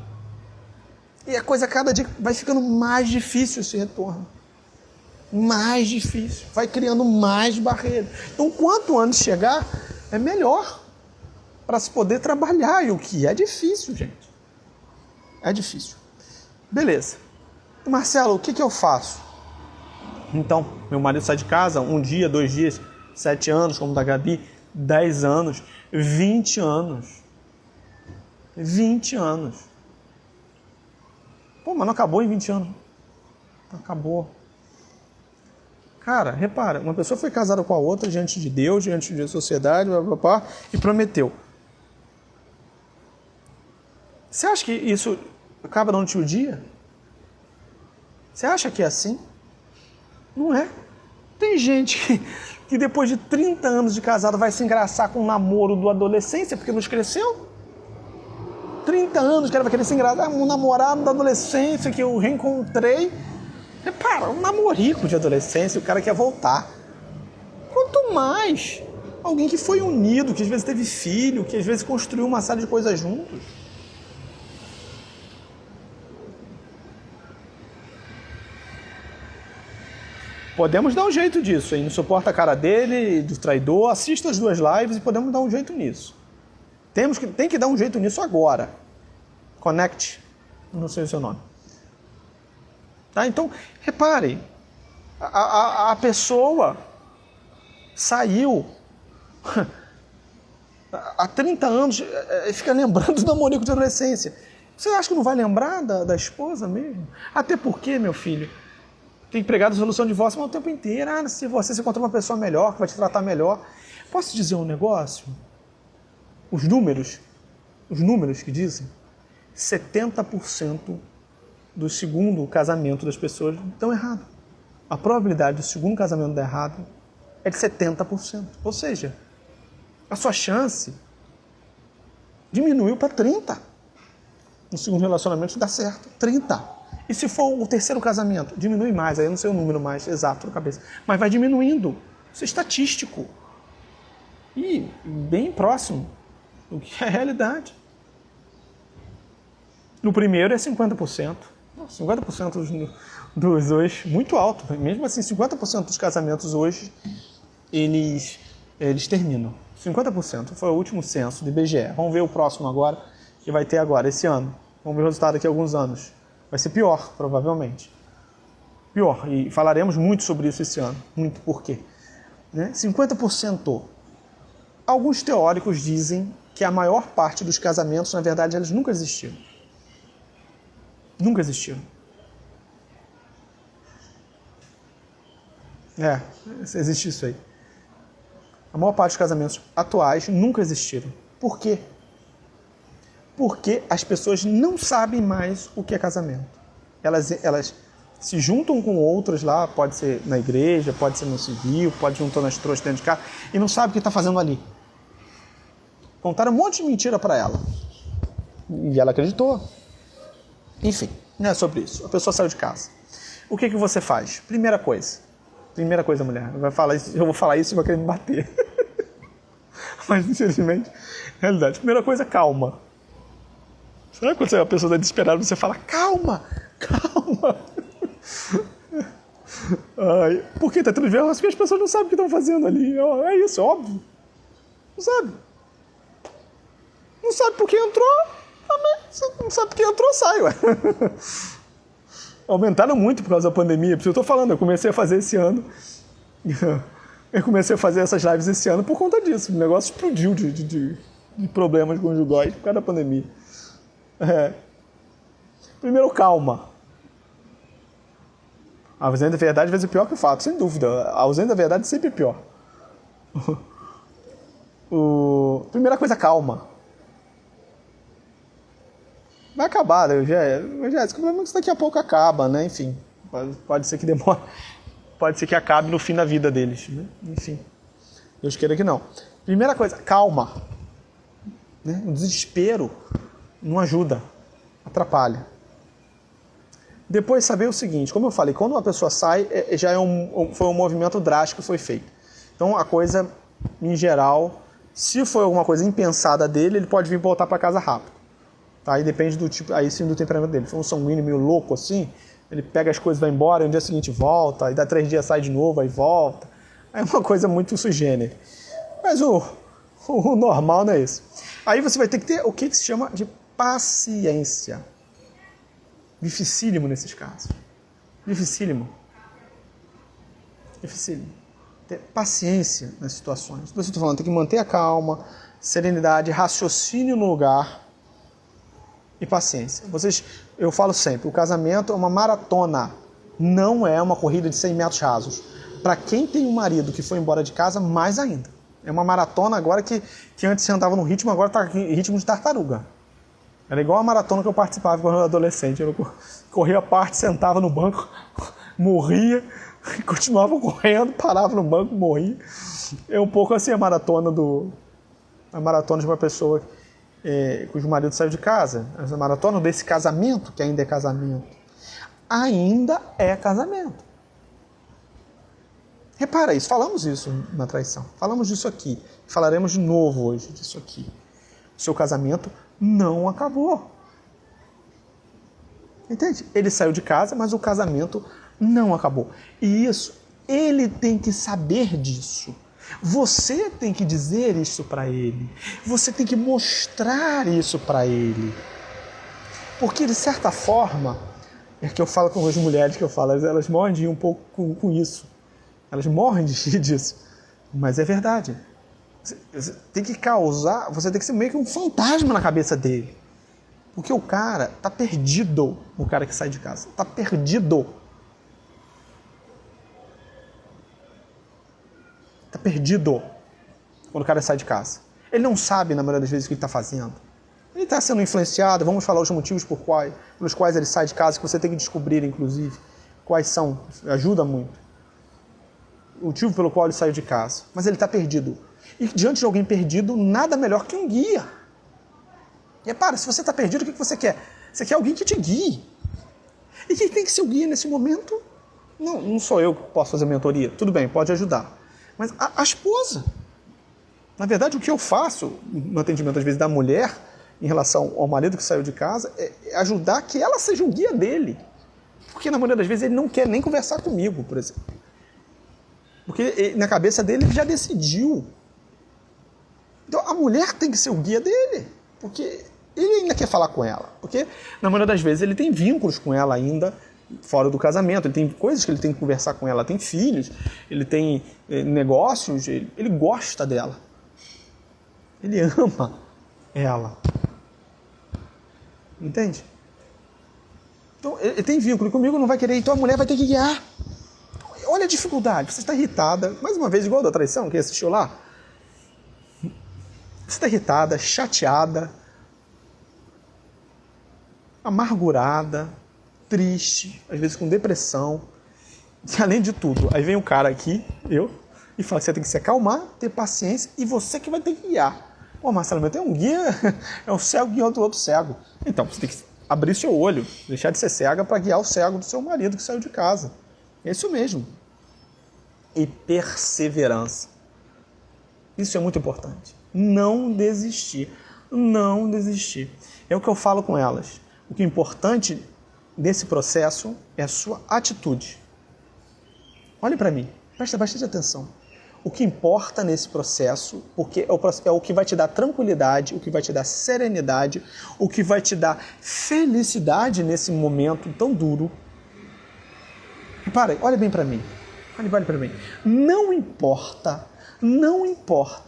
E a coisa cada dia vai ficando mais difícil esse retorno. Mais difícil, vai criando mais barreiras. Então, quanto antes chegar, é melhor para se poder trabalhar. E o que é difícil, gente. É difícil. Beleza. Marcelo, o que eu faço? Então, meu marido sai de casa 1 dia, 2 dias, 7 anos, como da Gabi, 10 anos, 20 anos. 20 anos. Pô, mas não acabou em 20 anos. Acabou. Cara, repara, uma pessoa foi casada com a outra diante de Deus, diante da sociedade, e prometeu. Você acha que isso acaba no último dia? Você acha que é assim? Não é. Tem gente que depois de 30 anos de casado vai se engraçar com o namoro do adolescência, porque nos cresceu. 30 anos que ela vai querer se engraçar com um namorado da adolescência que eu reencontrei. Repara, um namorico de adolescência, o cara quer voltar. Quanto mais alguém que foi unido, que às vezes teve filho, que às vezes construiu uma série de coisas juntos. Podemos dar um jeito disso, hein? Não suporta a cara dele, do traidor, assista as 2 lives e podemos dar um jeito nisso. Tem que dar um jeito nisso agora. Connect. Não sei o seu nome. Tá? Então, reparem, a pessoa saiu há 30 anos e fica lembrando do namorico de adolescência. Você acha que não vai lembrar da esposa mesmo? Até porque, meu filho, tem empregado resolução de divórcio o tempo inteiro. Se você encontrar uma pessoa melhor, que vai te tratar melhor. Posso te dizer um negócio? Os números que dizem, 70% do segundo casamento das pessoas estão errados. A probabilidade do segundo casamento dar errado é de 70%. Ou seja, a sua chance diminuiu para 30%. No segundo relacionamento dá certo, 30%. E se for o terceiro casamento, diminui mais, aí eu não sei o número mais exato na cabeça, mas vai diminuindo. Isso é estatístico. E bem próximo do que é a realidade. No primeiro é 50%. 50% dos hoje, muito alto. Mesmo assim, 50% dos casamentos hoje, eles terminam. 50%. Foi o último censo do IBGE. Vamos ver o próximo agora, que vai ter agora, esse ano. Vamos ver o resultado daqui a alguns anos. Vai ser pior, provavelmente. Pior. E falaremos muito sobre isso esse ano. Muito por quê? 50%. Alguns teóricos dizem que a maior parte dos casamentos, na verdade, eles nunca existiram. Nunca existiram. Existe isso aí. A maior parte dos casamentos atuais nunca existiram. Por quê? Porque as pessoas não sabem mais o que é casamento. Elas se juntam com outras lá, pode ser na igreja, pode ser no civil, pode juntar nas trouxas dentro de casa, e não sabe o que está fazendo ali. Contaram um monte de mentira para ela. E ela acreditou. Enfim, não é sobre isso. A pessoa saiu de casa. O que você faz? Primeira coisa, mulher. Eu vou falar isso e vai querer me bater. Mas, infelizmente, realidade. Primeira coisa, calma. Sabe quando a pessoa está desesperada, você fala, calma. Porque está tudo bem? Porque as pessoas não sabem o que estão fazendo ali. É isso, é óbvio. Não sabe. Não sabe por que entrou, também. Não sabe por que entrou, sai, ué. Aumentaram muito por causa da pandemia. Eu estou falando, eu comecei a fazer esse ano. Eu comecei a fazer essas lives esse ano por conta disso. O negócio explodiu de problemas conjugais por causa da pandemia. Primeiro, calma. A ausência da verdade às vezes é pior que o fato, sem dúvida. A ausência da verdade sempre é pior. Primeira coisa, calma. Vai acabar, né? Isso daqui a pouco acaba, né? Enfim, pode ser que demore. Pode ser que acabe no fim da vida deles, né? Enfim, Deus queira que não. Primeira coisa, calma. O desespero não ajuda, atrapalha. Depois saber o seguinte, como eu falei, quando uma pessoa sai, já foi um movimento drástico que foi feito. Então a coisa, em geral, se for alguma coisa impensada dele, ele pode vir voltar para casa rápido. Tá? Aí depende do tipo, aí sim do temperamento dele. Se for um sanguíneo meio louco assim, ele pega as coisas, vai embora, e no dia seguinte volta, e dá 3 dias sai de novo, aí volta. É uma coisa muito sui generis. Mas o normal não é isso. Aí você vai ter que ter o que se chama de paciência. Dificílimo nesses casos. Dificílimo. Ter paciência nas situações. Por isso eu estou falando, tem que manter a calma, serenidade, raciocínio no lugar e paciência. Eu falo sempre, o casamento é uma maratona, não é uma corrida de 100 metros rasos. Para quem tem um marido que foi embora de casa, mais ainda. É uma maratona agora que antes você andava no ritmo, agora está em ritmo de tartaruga. Era igual a maratona que eu participava quando eu era adolescente. Eu corria a parte, sentava no banco, morria, continuava correndo, parava no banco, morria. É um pouco assim a maratona de uma pessoa cujo marido saiu de casa. Essa maratona desse casamento, que ainda é casamento. Ainda é casamento. Repara isso, falamos isso na traição. Falamos disso aqui. Falaremos de novo hoje disso aqui. O seu casamento não acabou. Entende? Ele saiu de casa, mas o casamento não acabou. E isso, ele tem que saber disso. Você tem que dizer isso para ele. Você tem que mostrar isso para ele. Porque, de certa forma, é que eu falo com as mulheres, elas morrem de ir um pouco com isso. Elas morrem de rir disso. Mas é verdade. Você tem que ser meio que um fantasma na cabeça dele. Porque o cara tá perdido, o cara que sai de casa. Tá perdido. Tá perdido quando o cara sai de casa. Ele não sabe, na maioria das vezes, o que ele está fazendo. Ele está sendo influenciado. Vamos falar os motivos pelos quais ele sai de casa, que você tem que descobrir, inclusive, quais são. Ajuda muito. O motivo pelo qual ele saiu de casa. Mas ele está perdido. E diante de alguém perdido, nada melhor que um guia. E repara, se você está perdido, o que você quer? Você quer alguém que te guie. E quem tem que ser o guia nesse momento? Não sou eu que posso fazer mentoria. Tudo bem, pode ajudar. Mas a esposa. Na verdade, o que eu faço no atendimento, às vezes, da mulher, em relação ao marido que saiu de casa, é ajudar que ela seja o guia dele. Porque, na maioria das vezes, ele não quer nem conversar comigo, por exemplo. Porque na cabeça dele, ele já decidiu. Então, a mulher tem que ser o guia dele. Porque ele ainda quer falar com ela. Porque, na maioria das vezes, ele tem vínculos com ela ainda, fora do casamento, ele tem coisas que ele tem que conversar com ela, tem filhos, ele tem negócios, ele gosta dela. Ele ama ela. Entende? Então, ele tem vínculo comigo, não vai querer, então a mulher vai ter que guiar. Olha a dificuldade, você está irritada, mais uma vez, igual da traição, quem assistiu lá? Você está irritada, chateada, amargurada, triste, às vezes com depressão. E além de tudo, aí vem um cara aqui, e fala que você tem que se acalmar, ter paciência, e você que vai ter que guiar. Pô, Marcelo, mas tem um guia, é um cego guiando o outro cego. Então, você tem que abrir seu olho, deixar de ser cega para guiar o cego do seu marido que saiu de casa. É isso mesmo. E perseverança. Isso é muito importante. Não desistir. Não desistir. É o que eu falo com elas. O que é importante nesse processo é a sua atitude. Olhe para mim, presta bastante atenção. O que importa nesse processo, porque é o que vai te dar tranquilidade, o que vai te dar serenidade, o que vai te dar felicidade nesse momento tão duro. Repare, olha bem para mim. Olhe para mim. Não importa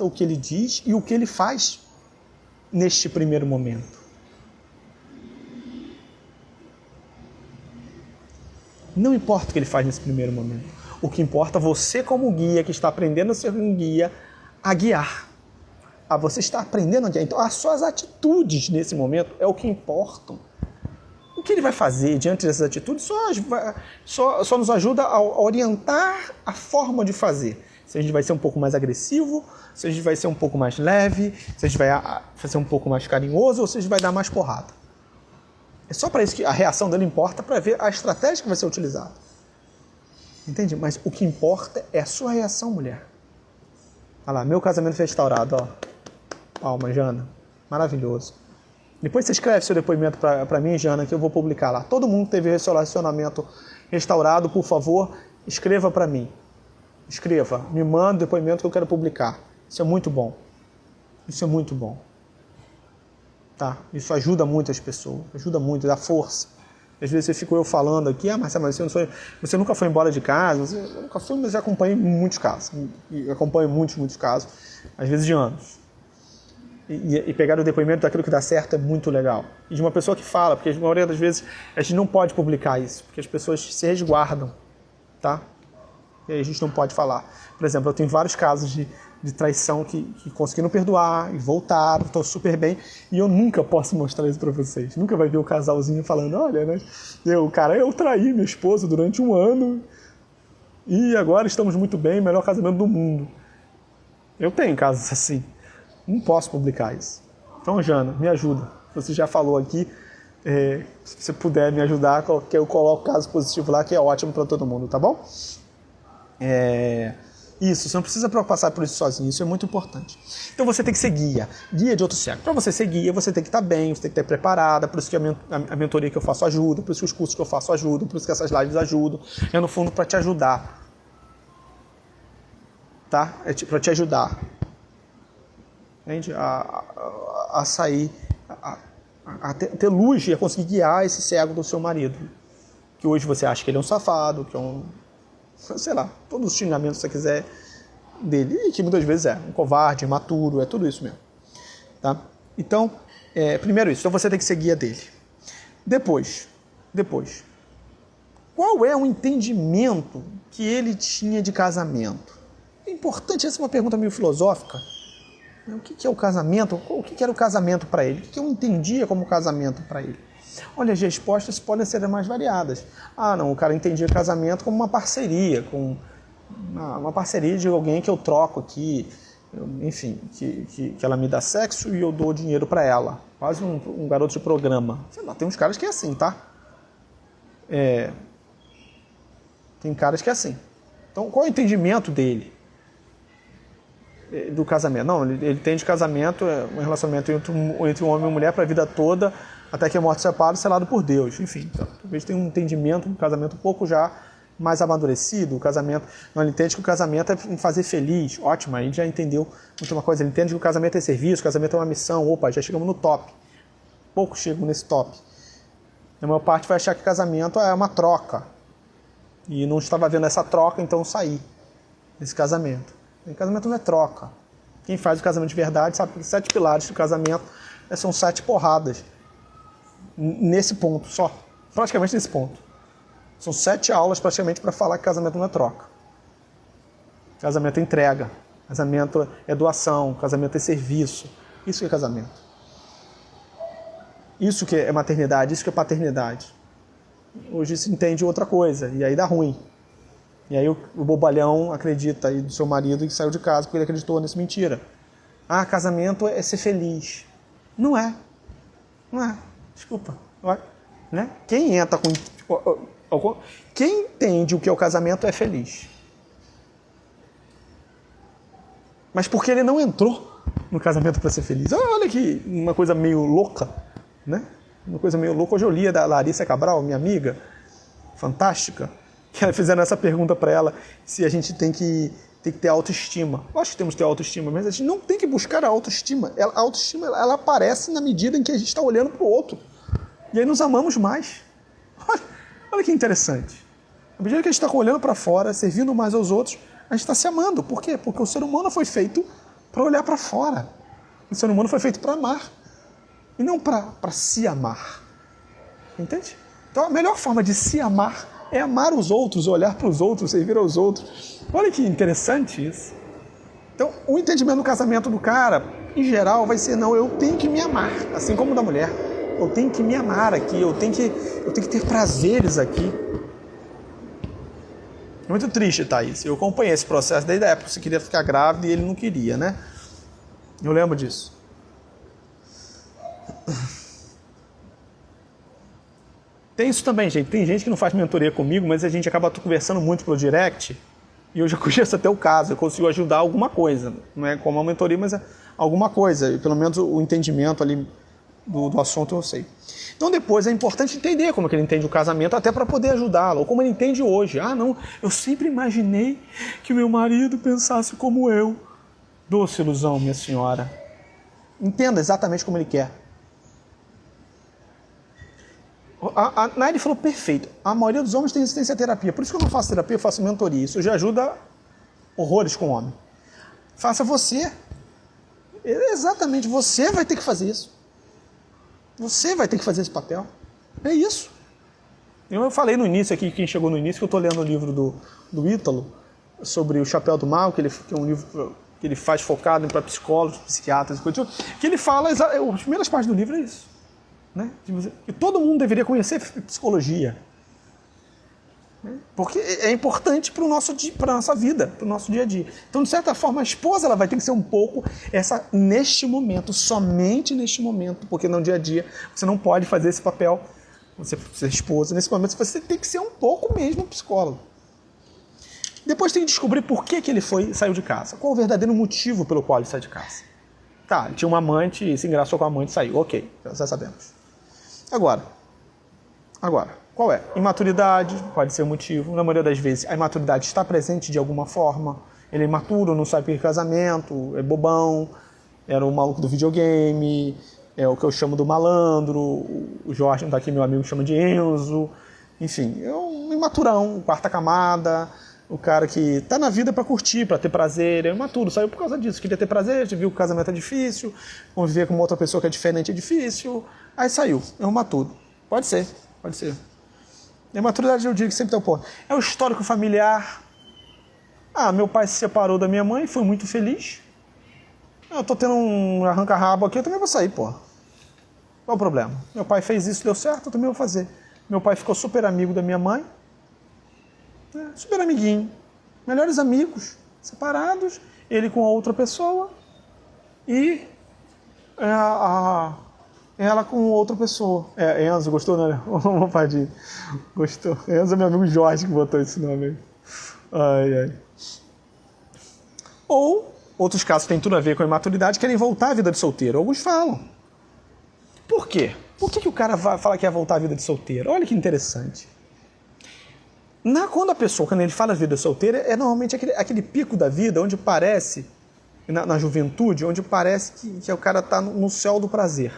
o que ele diz e o que ele faz neste primeiro momento. Não importa o que ele faz nesse primeiro momento. O que importa é você como guia, que está aprendendo a ser um guia, a guiar. Você está aprendendo a guiar. Então, as suas atitudes nesse momento é o que importam. O que ele vai fazer diante dessas atitudes só nos ajuda a orientar a forma de fazer. Se a gente vai ser um pouco mais agressivo, se a gente vai ser um pouco mais leve, se a gente vai ser um pouco mais carinhoso ou se a gente vai dar mais porrada. É só para isso que a reação dele importa, para ver a estratégia que vai ser utilizada. Entende? Mas o que importa é a sua reação, mulher. Olha lá, meu casamento foi restaurado, ó. Palma, Jana. Maravilhoso. Depois você escreve seu depoimento para mim, Jana, que eu vou publicar lá. Todo mundo que teve relacionamento restaurado, por favor, escreva para mim. Escreva, me manda o depoimento que eu quero publicar. Isso é muito bom. Isso é muito bom. Tá? Isso ajuda muito as pessoas, ajuda muito, dá força. Às vezes você ficou eu falando aqui, Marcelo, mas você nunca foi embora de casa, eu nunca fui, mas eu acompanhei muitos casos. Eu acompanho muitos casos, às vezes de anos. E pegar o depoimento daquilo que dá certo é muito legal. E de uma pessoa que fala, porque a maioria das vezes a gente não pode publicar isso, porque as pessoas se resguardam, tá? E aí a gente não pode falar. Por exemplo, eu tenho vários casos de traição que conseguiram perdoar e voltaram, estão super bem, e eu nunca posso mostrar isso para vocês. Nunca vai ver o casalzinho falando, olha, né? Eu traí minha esposa durante 1 ano e agora estamos muito bem, melhor casamento do mundo. Eu tenho casos assim. Não posso publicar isso. Então, Jana, me ajuda. Você já falou aqui, se você puder me ajudar, que eu coloco o caso positivo lá, que é ótimo para todo mundo, tá bom? Isso, você não precisa passar por isso sozinho, isso é muito importante. Então você tem que ser guia de outro cego. Para você ser guia, você tem que estar bem, você tem que estar preparada, por isso que a mentoria que eu faço ajuda, por isso que os cursos que eu faço ajudam, por isso que essas lives ajudam. É no fundo para te ajudar. Tá? É para te ajudar. Entende? A sair a ter luz e a conseguir guiar esse cego do seu marido. Que hoje você acha que ele é um safado, que é um... sei lá, todos os xingamentos que você quiser dele. E que muitas vezes é um covarde, imaturo, é tudo isso mesmo. Tá? Então, primeiro isso. Então você tem que ser guia dele. Depois, qual é o entendimento que ele tinha de casamento? É importante, essa é uma pergunta meio filosófica. O que é o casamento? O que era o casamento para ele? O que eu entendia como casamento para ele? Olha, as respostas podem ser mais variadas. Ah, não, o cara entendia casamento como uma parceria, uma parceria de alguém que eu troco aqui, enfim, que ela me dá sexo e eu dou dinheiro para ela. Quase um garoto de programa. Sei lá, tem uns caras que é assim, tá? Tem caras que é assim. Então, qual é o entendimento dele do casamento? Não, ele entende casamento, um relacionamento entre um homem e uma mulher para a vida toda, até que a morte separe, selado por Deus. Enfim, então, talvez tenha um entendimento, um casamento um pouco já mais amadurecido. O casamento, não, ele entende que o casamento é fazer feliz. Ótimo, aí já entendeu muito uma coisa. Ele entende que o casamento é serviço, o casamento é uma missão. Opa, já chegamos no top. Poucos chegam nesse top. A maior parte vai achar que casamento é uma troca. E não estava vendo essa troca, então saí desse casamento. E casamento não é troca. Quem faz o casamento de verdade sabe que 7 pilares do casamento são 7 porradas. Nesse ponto só. Praticamente nesse ponto. São 7 aulas praticamente para falar que casamento não é troca. Casamento é entrega. Casamento é doação. Casamento é serviço. Isso que é casamento. Isso que é maternidade. Isso que é paternidade. Hoje se entende outra coisa. E aí dá ruim. E aí o bobalhão acredita aí do seu marido que saiu de casa porque ele acreditou nessa mentira. Ah, casamento é ser feliz. Não é. Não é. Desculpa. Né? Quem entra com... Quem entende o que é o casamento é feliz. Mas porque ele não entrou no casamento para ser feliz. Olha que uma coisa meio louca, né? Uma coisa meio louca. Hoje eu li da Larissa Cabral, minha amiga, fantástica, que fizeram essa pergunta para ela se a gente tem que ter autoestima. Eu acho que temos que ter autoestima, mas a gente não tem que buscar a autoestima. A autoestima ela aparece na medida em que a gente está olhando para o outro. E aí nos amamos mais. Olha que interessante. À medida que a gente está olhando para fora, servindo mais aos outros, a gente está se amando. Por quê? Porque o ser humano foi feito para olhar para fora. O ser humano foi feito para amar. E não para se amar. Entende? Então a melhor forma de se amar é amar os outros, olhar para os outros, servir aos outros. Olha que interessante isso. Então o entendimento do casamento do cara, em geral, vai ser: não, eu tenho que me amar. Assim como da mulher. Eu tenho que me amar aqui, eu tenho que ter prazeres aqui. Muito triste, Thaís. Eu acompanhei esse processo desde a época que você queria ficar grávida e ele não queria, né? Eu lembro disso. Tem isso também, gente. Tem gente que não faz mentoria comigo, mas a gente acaba conversando muito pelo direct e eu já conheço até o caso. Eu consigo ajudar alguma coisa. Não é como uma mentoria, mas é alguma coisa. E pelo menos o entendimento ali do assunto eu sei. Então depois é importante entender como é que ele entende o casamento, até para poder ajudá-lo, ou como ele entende hoje. Ah, não, eu sempre imaginei que o meu marido pensasse como eu. Doce ilusão, minha senhora. Entenda exatamente como ele quer. A Nairi falou perfeito. A maioria dos homens tem resistência à terapia. Por isso que eu não faço terapia, eu faço mentoria. Isso já ajuda horrores com o homem. Faça você. Exatamente, você vai ter que fazer isso. Você vai ter que fazer esse papel. É isso. Eu falei no início aqui, quem chegou no início, que eu estou lendo o livro do Ítalo, sobre o Chapéu do Mal, que é um livro que ele faz focado para psicólogos, psiquiatras, que ele fala, as primeiras partes do livro é isso. Né? Que todo mundo deveria conhecer psicologia. Porque é importante para a nossa vida, para o nosso dia a dia. Então, de certa forma, a esposa ela vai ter que ser um pouco neste momento, somente neste momento, porque no dia a dia você não pode fazer esse papel, você é esposa, nesse momento você tem que ser um pouco mesmo psicólogo. Depois tem que descobrir por que ele saiu de casa. Qual o verdadeiro motivo pelo qual ele saiu de casa. Tá, ele tinha uma amante, se engraçou com a amante e saiu. Ok, já sabemos. Agora, qual é? Imaturidade pode ser o motivo. Na maioria das vezes, a imaturidade está presente de alguma forma. Ele é imaturo, não sabe o que é casamento, é bobão, era o maluco do videogame, É o que eu chamo do malandro, o Jorge não tá aqui, meu amigo chama de Enzo. Enfim, é um imaturão, quarta camada, o cara que tá na vida pra curtir, pra ter prazer, é imaturo, saiu por causa disso, queria ter prazer, viu que o casamento é difícil, conviver com uma outra pessoa que é diferente é difícil, aí saiu, é um imaturo. Pode ser, pode ser. A imaturidade eu digo que sempre tem um ponto. É o histórico familiar. Meu pai se separou da minha mãe, foi muito feliz. Eu tô tendo um arranca-rabo aqui, eu também vou sair, pô. Qual o problema? Meu pai fez isso, deu certo, eu também vou fazer. Meu pai ficou super amigo da minha mãe. Super amiguinho. Melhores amigos, separados. Ele com a outra pessoa. E ela com outra pessoa. Enzo, gostou, né? Ô, Padinho. Gostou. Enzo é meu amigo Jorge que botou esse nome aí. Ai. Ou, outros casos que tem tudo a ver com a imaturidade, querem voltar à vida de solteiro. Alguns falam. Por quê? Por que o cara fala que ia voltar à vida de solteiro? Olha que interessante. Quando ele fala vida solteira, é normalmente aquele pico da vida onde parece, na juventude, onde parece que o cara está no céu do prazer.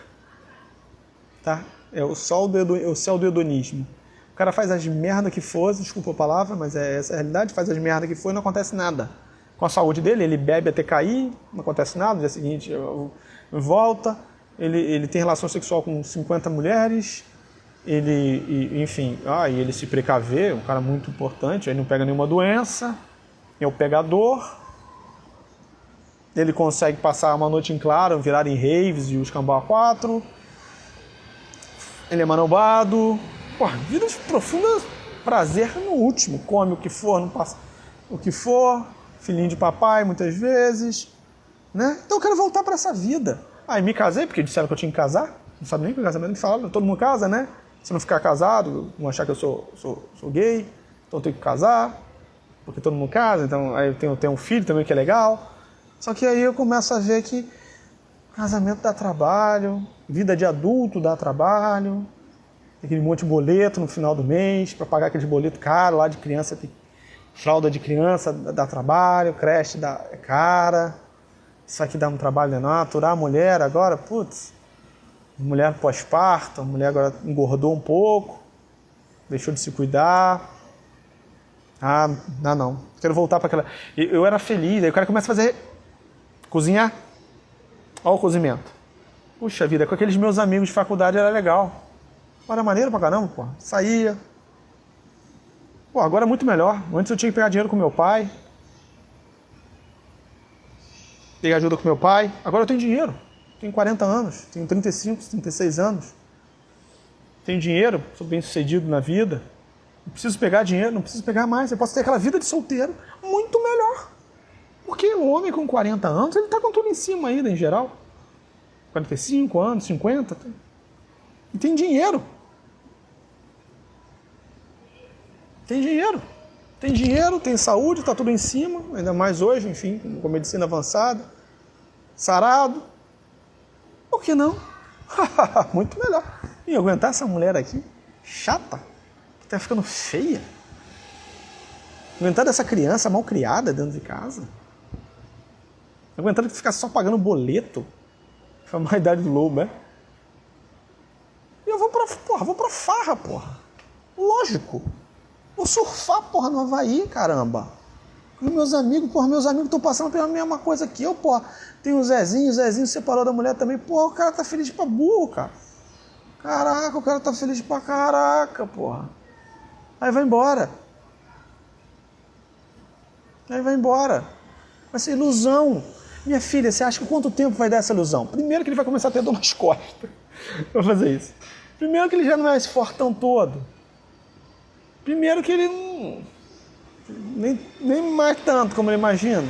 Tá? É o céu do hedonismo. O cara faz as merdas que for, desculpa a palavra, mas essa a realidade, faz as merdas que for e não acontece nada. Com a saúde dele, ele bebe até cair, não acontece nada, no dia seguinte volta, ele tem relação sexual com 50 mulheres, enfim, e ele se precaver, um cara muito importante, aí não pega nenhuma doença, é o pegador, ele consegue passar uma noite em claro, virar em raves e os cambau 4, ele é manobado, vida de profunda prazer no último, come o que for, não passa o que for, filhinho de papai muitas vezes, né? Então eu quero voltar para essa vida. E me casei, porque disseram que eu tinha que casar, não sabe nem que o casamento me fala, todo mundo casa, né? Se não ficar casado, vão achar que eu sou gay, então eu tenho que casar, porque todo mundo casa, então aí eu tenho um filho também que é legal. Só que aí eu começo a ver que casamento dá trabalho, vida de adulto dá trabalho, tem aquele monte de boleto no final do mês, para pagar aquele boleto caro lá de criança, fralda de criança dá trabalho, creche é cara, isso aqui dá um trabalho enorme, aturar a mulher agora, putz, mulher pós-parto, a mulher agora engordou um pouco, deixou de se cuidar. Não. Quero voltar para aquela... Eu era feliz, aí o cara começa a cozinhar. Olha o cozimento. Puxa vida, com aqueles meus amigos de faculdade era legal. Era maneiro pra caramba, pô. Saía. Agora é muito melhor. Antes eu tinha que pegar dinheiro com meu pai. Pegar ajuda com meu pai. Agora eu tenho dinheiro. Tenho 40 anos, tenho 35, 36 anos. Tenho dinheiro, sou bem sucedido na vida. Não preciso pegar dinheiro, não preciso pegar mais. Eu posso ter aquela vida de solteiro muito melhor. Porque o homem com 40 anos, ele está com tudo em cima ainda, em geral. 45 anos, 50. E tem dinheiro. Tem dinheiro, tem saúde, está tudo em cima. Ainda mais hoje, enfim, com medicina avançada. Sarado. Por que não? Muito melhor. E aguentar essa mulher aqui, chata, que tá ficando feia. Aguentar dessa criança mal criada dentro de casa. Aguentar de ficar só pagando boleto. Foi uma idade do lobo, né? E eu vou pra farra, porra. Lógico. Vou surfar, porra, no Havaí, caramba. E meus amigos estão passando pela mesma coisa que eu, porra. Tem o Zezinho se separou da mulher também. Porra, o cara tá feliz pra burro, cara. Caraca, o cara tá feliz pra caraca, porra. Aí vai embora. Vai ser ilusão. Minha filha, você acha que quanto tempo vai dar essa ilusão? Primeiro que ele vai começar a ter dor nas costas. Vou fazer isso. Primeiro que ele já não é esse fortão todo. Primeiro que ele não... Nem mais tanto como ele imagina.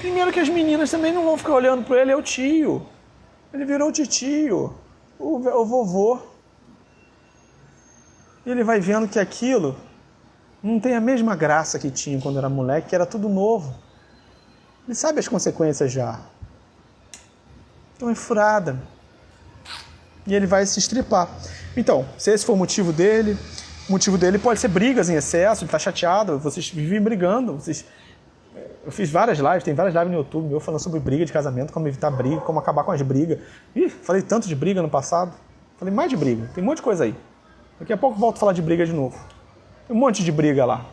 Primeiro que as meninas também não vão ficar olhando para ele, é o tio. Ele virou o titio, o vovô. E ele vai vendo que aquilo não tem a mesma graça que tinha quando era moleque, que era tudo novo. Ele sabe as consequências já. Então é furada. E ele vai se estripar. Então, se esse for o motivo dele... O motivo dele pode ser brigas em excesso, ele está chateado, vocês vivem brigando, vocês Eu fiz várias lives, tem várias lives no YouTube meu falando sobre briga de casamento, como evitar briga, como acabar com as brigas. Ih, falei tanto de briga no passado. Falei mais de briga, tem um monte de coisa aí. Daqui a pouco eu volto a falar de briga de novo. Tem um monte de briga lá.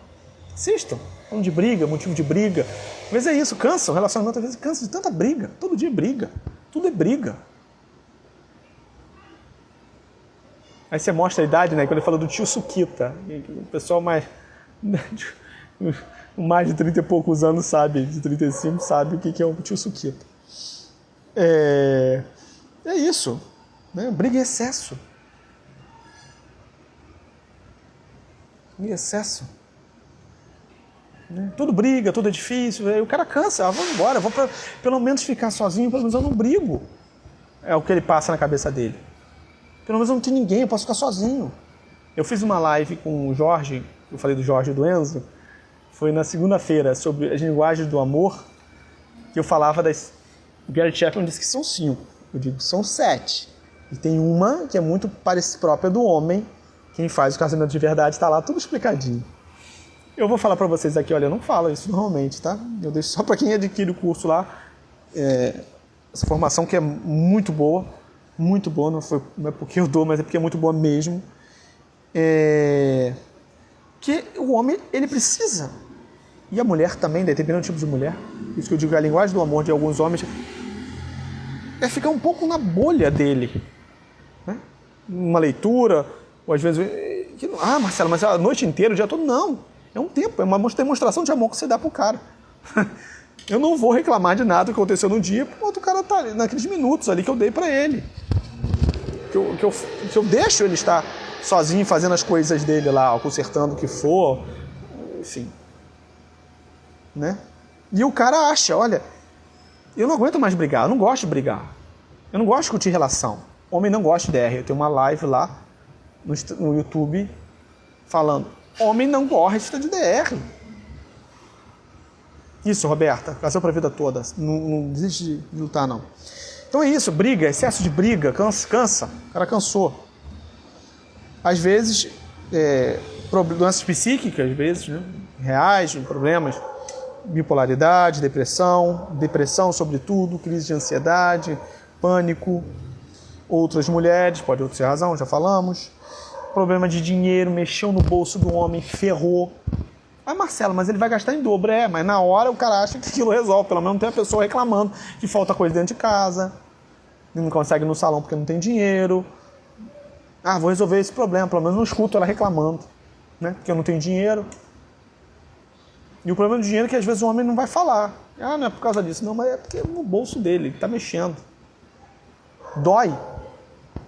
Assistam, falando de briga, motivo de briga. Às vezes é isso, cansa, o relacionamento às vezes cansa de tanta briga. Todo dia é briga, tudo é briga. Aí você mostra a idade, né? Quando ele falou do tio Suquita. O pessoal mais de 30 e poucos anos sabe, de 35 sabe o que é o tio Suquita. É isso. Né? Briga em excesso. Em excesso. Né? Tudo briga, tudo é difícil. Aí o cara cansa. Vou embora, vou pelo menos ficar sozinho, pelo menos eu não brigo. É o que ele passa na cabeça dele. Pelo menos eu não tenho ninguém, eu posso ficar sozinho. Eu fiz uma live com o Jorge, eu falei do Jorge e do Enzo, foi na segunda-feira, sobre as linguagens do amor, que eu falava das... O Gary Chapman disse que são 5, eu digo que são 7. E tem uma que é muito própria do homem, quem faz o casamento de verdade está lá, tudo explicadinho. Eu vou falar para vocês aqui, olha, eu não falo isso normalmente, tá? Eu deixo só para quem adquire o curso lá, essa formação que é muito boa, não é porque eu dou, mas é porque é muito boa mesmo. Que o homem, ele precisa, e a mulher também, dependendo do tipo de mulher, isso que eu digo, a linguagem do amor de alguns homens é ficar um pouco na bolha dele, né? Uma leitura, ou às vezes, Marcelo, mas a noite inteira, o dia todo, não, é um tempo, é uma demonstração de amor que você dá pro cara. Eu não vou reclamar de nada que aconteceu no dia, porque o outro cara tá naqueles minutos ali que eu dei pra ele. Que eu deixo ele estar sozinho fazendo as coisas dele lá, consertando o que for, enfim. Né? E o cara acha, olha, eu não aguento mais brigar, eu não gosto de brigar. Eu não gosto de discutir relação. Homem não gosta de DR. Eu tenho uma live lá no YouTube falando, homem não gosta de DR. Isso, Roberta, casou pra vida toda. Não desiste de lutar, não. Então é isso, briga, excesso de briga, cansa. O cara cansou. Às vezes, doenças psíquicas, às vezes, né, reais, problemas, bipolaridade, depressão sobretudo, crise de ansiedade, pânico. Outras mulheres, pode ser razão, já falamos. Problema de dinheiro, mexeu no bolso do homem, ferrou. Marcelo, mas ele vai gastar em dobro. Mas na hora o cara acha que aquilo resolve. Pelo menos não tem a pessoa reclamando que falta coisa dentro de casa. Não consegue ir no salão porque não tem dinheiro. Vou resolver esse problema. Pelo menos não escuto ela reclamando, né? Porque eu não tenho dinheiro. E o problema do dinheiro é que às vezes o homem não vai falar. Não é por causa disso. Não, mas é porque é no bolso dele. Ele está mexendo. Dói.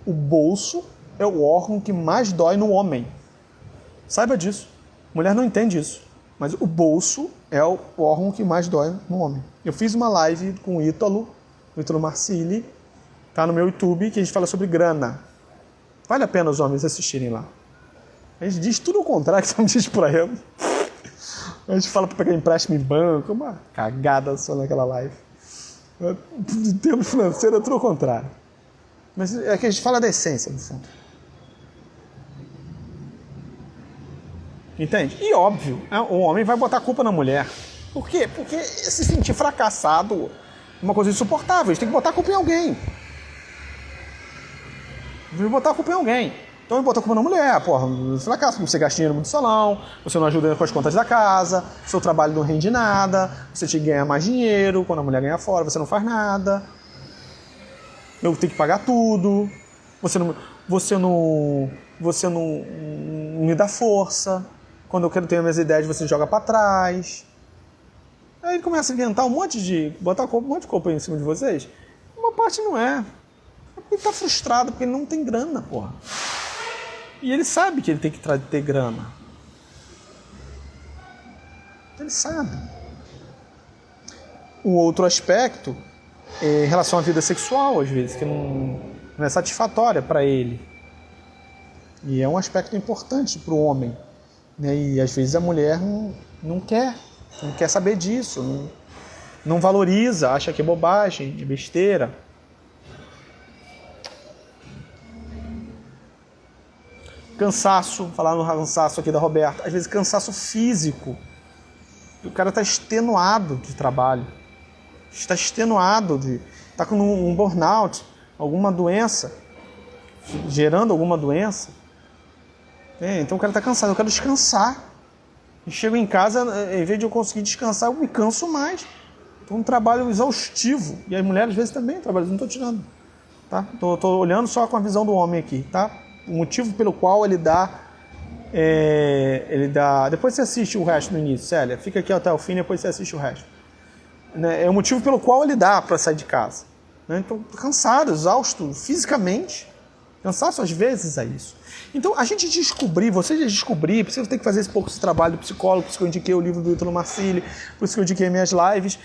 O bolso é o órgão que mais dói no homem. Saiba disso. Mulher não entende isso. Mas o bolso é o órgão que mais dói no homem. Eu fiz uma live com o Ítalo Marcilli, tá no meu YouTube, que a gente fala sobre grana. Vale a pena os homens assistirem lá. A gente diz tudo o contrário que você não diz por aí. A gente fala para pegar empréstimo em banco, uma cagada só naquela live. Em termos financeiros é tudo o contrário. Mas é que a gente fala da essência, no fundo. Entende? E óbvio, o homem vai botar a culpa na mulher. Por quê? Porque se sentir fracassado é uma coisa insuportável. A gente tem que botar a culpa em alguém. Vai botar a culpa em alguém. Então, botar a culpa na mulher. Porra, fracasso, você gasta dinheiro muito salão, você não ajuda com as contas da casa, seu trabalho não rende nada, você tinha que ganhar mais dinheiro, quando a mulher ganha fora, você não faz nada. Eu tenho que pagar tudo. Você não me dá força. Quando eu quero ter minhas ideias, você joga pra trás. Aí ele começa a inventar botar um monte de culpa em cima de vocês. Uma parte não é. Ele tá frustrado porque ele não tem grana, porra. E ele sabe que ele tem que ter grana. Ele sabe. Um outro aspecto é em relação à vida sexual, às vezes, que não é satisfatória para ele. E é um aspecto importante para o homem. Né? E às vezes a mulher não quer saber disso, não valoriza, acha que é bobagem, é besteira. Cansaço, falar no cansaço aqui da Roberta, às vezes cansaço físico. O cara está extenuado de trabalho. Está extenuado, está com um burnout, alguma doença, gerando alguma doença. Então o cara está cansado, eu quero descansar. E chego em casa, em vez de eu conseguir descansar, eu me canso mais. Então um trabalho exaustivo. E as mulheres às vezes também trabalham, não estou tirando. Tá? Estou olhando só com a visão do homem aqui. Tá? O motivo pelo qual ele dá... Depois você assiste o resto no início, Célia. Fica aqui até o fim e depois você assiste o resto. É o motivo pelo qual ele dá para sair de casa. Então, cansado, exausto fisicamente. Cansaço às vezes é isso. Então, a gente descobrir, você já descobrir, você tem que fazer esse pouco esse trabalho do psicólogo, por isso que eu indiquei o livro do Ítalo Marcilli, por isso que eu indiquei minhas lives,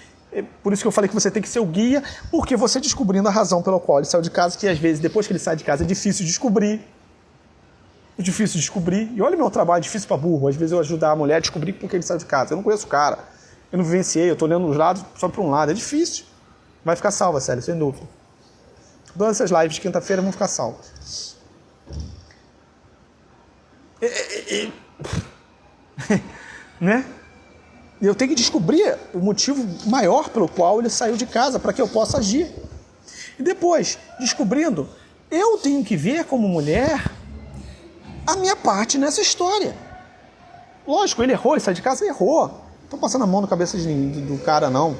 por isso que eu falei que você tem que ser o guia, porque você descobrindo a razão pela qual ele saiu de casa, que às vezes, depois que ele sai de casa, é difícil descobrir. É difícil descobrir. E olha o meu trabalho, é difícil para burro. Às vezes eu ajudar a mulher a descobrir por que ele saiu de casa. Eu não conheço o cara. Eu não vivenciei, eu estou olhando os lados só para um lado. É difícil. Vai ficar salva, Célia, sem dúvida. Todas essas lives de quinta-feira vão ficar salvas. Né? Eu tenho que descobrir o motivo maior pelo qual ele saiu de casa, para que eu possa agir. E depois, descobrindo, eu tenho que ver como mulher a minha parte nessa história. Lógico, ele errou, ele saiu de casa, ele errou. Não estou passando a mão na cabeça do cara, não.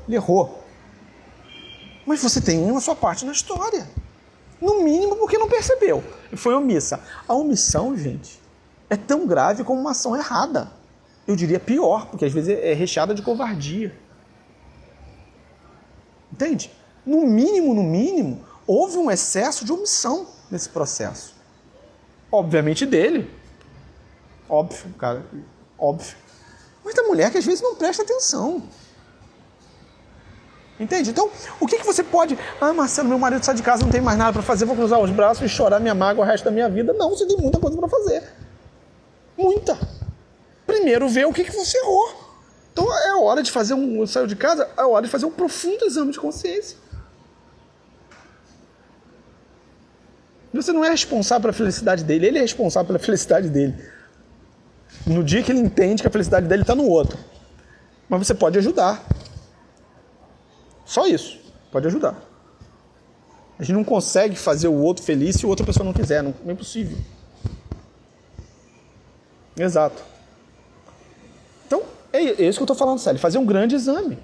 Ele errou. Mas você tem a sua parte na história. No mínimo porque não percebeu. E foi omissa. A omissão, gente, é tão grave como uma ação errada. Eu diria pior, porque às vezes é recheada de covardia. Entende? No mínimo, houve um excesso de omissão nesse processo. Obviamente dele. Óbvio, cara. Óbvio. Mas da mulher que às vezes não presta atenção. Entende? Então, o que você pode... Marcelo, meu marido sai de casa, não tem mais nada para fazer, vou cruzar os braços e chorar minha mágoa o resto da minha vida. Não, você tem muita coisa para fazer. Muita. Primeiro ver o que você errou. Então, é hora de fazer saiu de casa, é hora de fazer um profundo exame de consciência. Você não é responsável pela felicidade dele, ele é responsável pela felicidade dele. No dia que ele entende que a felicidade dele está no outro. Mas você pode ajudar. Só isso. Pode ajudar. A gente não consegue fazer o outro feliz se a outra pessoa não quiser. Não é impossível. Exato. Então, é isso que eu estou falando, Célio. Fazer um grande exame.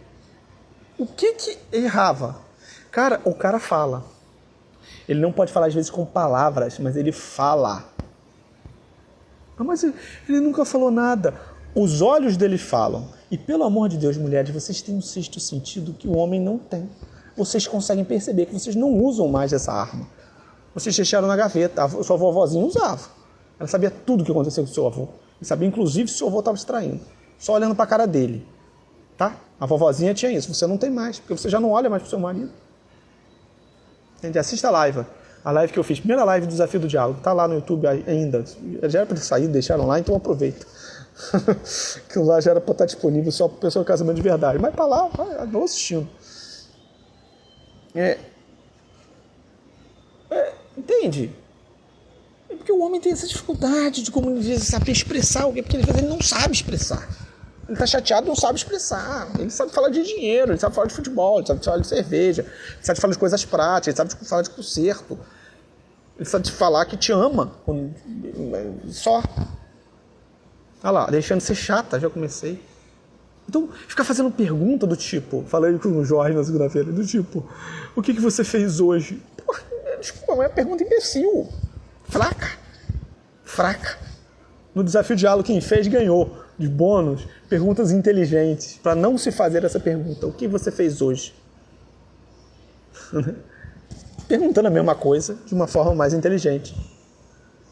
O que errava? Cara, o cara fala. Ele não pode falar às vezes com palavras, mas ele fala. Mas ele nunca falou nada. Os olhos dele falam. E pelo amor de Deus, mulheres, vocês têm um sexto sentido que o homem não tem. Vocês conseguem perceber que vocês não usam mais essa arma. Vocês deixaram na gaveta. A sua vovozinha usava. Ela sabia tudo o que aconteceu com o seu avô. E sabia inclusive se o seu avô estava distraindo. Só olhando para a cara dele. Tá? A vovozinha tinha isso. Você não tem mais, porque você já não olha mais para o seu marido. Entende? Assista a live. A live que eu fiz, primeira live do Desafio do Diálogo, tá lá no YouTube ainda. Já era para ter saído, deixaram lá, então aproveita. Que lá já era para estar disponível só para pessoa do casamento de verdade. Mas para lá, vou assistindo. Entende? É porque o homem tem essa dificuldade de, como diz, saber expressar alguém, porque às vezes ele não sabe expressar. Ele está chateado, não sabe expressar. Ele sabe falar de dinheiro, ele sabe falar de futebol, ele sabe falar de cerveja, ele sabe falar de coisas práticas, ele sabe falar de conserto. Ele sabe falar que te ama. Só. Olha lá, deixando de ser chata, já comecei. Então, ficar fazendo pergunta do tipo, falei com o Jorge na segunda-feira, do tipo, o que você fez hoje? Porra, desculpa, mas é uma pergunta imbecil. Fraca. No Desafio de Diálogo, quem fez ganhou. De bônus, perguntas inteligentes, para não se fazer essa pergunta. O que você fez hoje? Perguntando a mesma coisa de uma forma mais inteligente.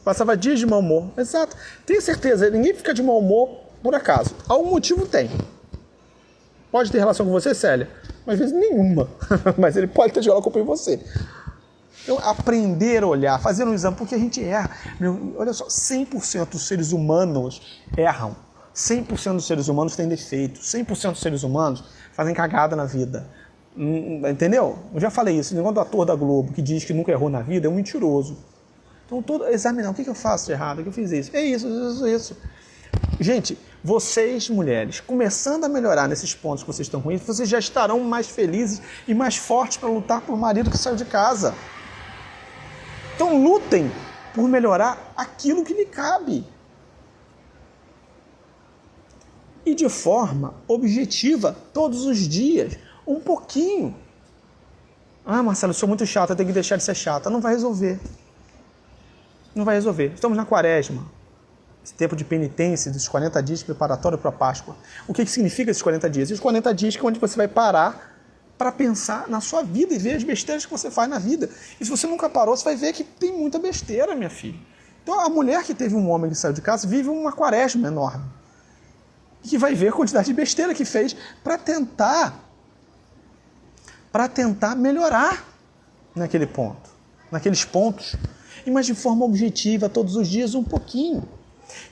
Passava dias de mau humor. Exato. Tenho certeza, ninguém fica de mau humor por acaso. Algum motivo tem. Pode ter relação com você, Célia? Mas às vezes nenhuma. Mas ele pode ter jogado a culpa em você. Então, aprender a olhar, fazer um exame, porque a gente erra. Olha só, 100% dos seres humanos erram. 100% dos seres humanos têm defeitos. 100% dos seres humanos fazem cagada na vida. Entendeu? Eu já falei isso. O negócio do ator da Globo que diz que nunca errou na vida é um mentiroso. Então, examinar o que eu faço de errado, o que eu fiz isso. É isso. Gente, vocês, mulheres, começando a melhorar nesses pontos que vocês estão ruins, vocês já estarão mais felizes e mais fortes para lutar por marido que saiu de casa. Então lutem por melhorar aquilo que lhe cabe. E de forma objetiva, todos os dias, um pouquinho. Ah, Marcelo, eu sou muito chata, eu tenho que deixar de ser chata. Não vai resolver. Não vai resolver. Estamos na quaresma. Esse tempo de penitência, dos 40 dias preparatório para a Páscoa. O que significa esses 40 dias? Os 40 dias que é onde você vai parar para pensar na sua vida e ver as besteiras que você faz na vida. E se você nunca parou, você vai ver que tem muita besteira, minha filha. Então, a mulher que teve um homem que saiu de casa vive uma quaresma enorme. E que vai ver a quantidade de besteira que fez para tentar melhorar naquele ponto, naqueles pontos. Mas de forma objetiva, todos os dias, um pouquinho.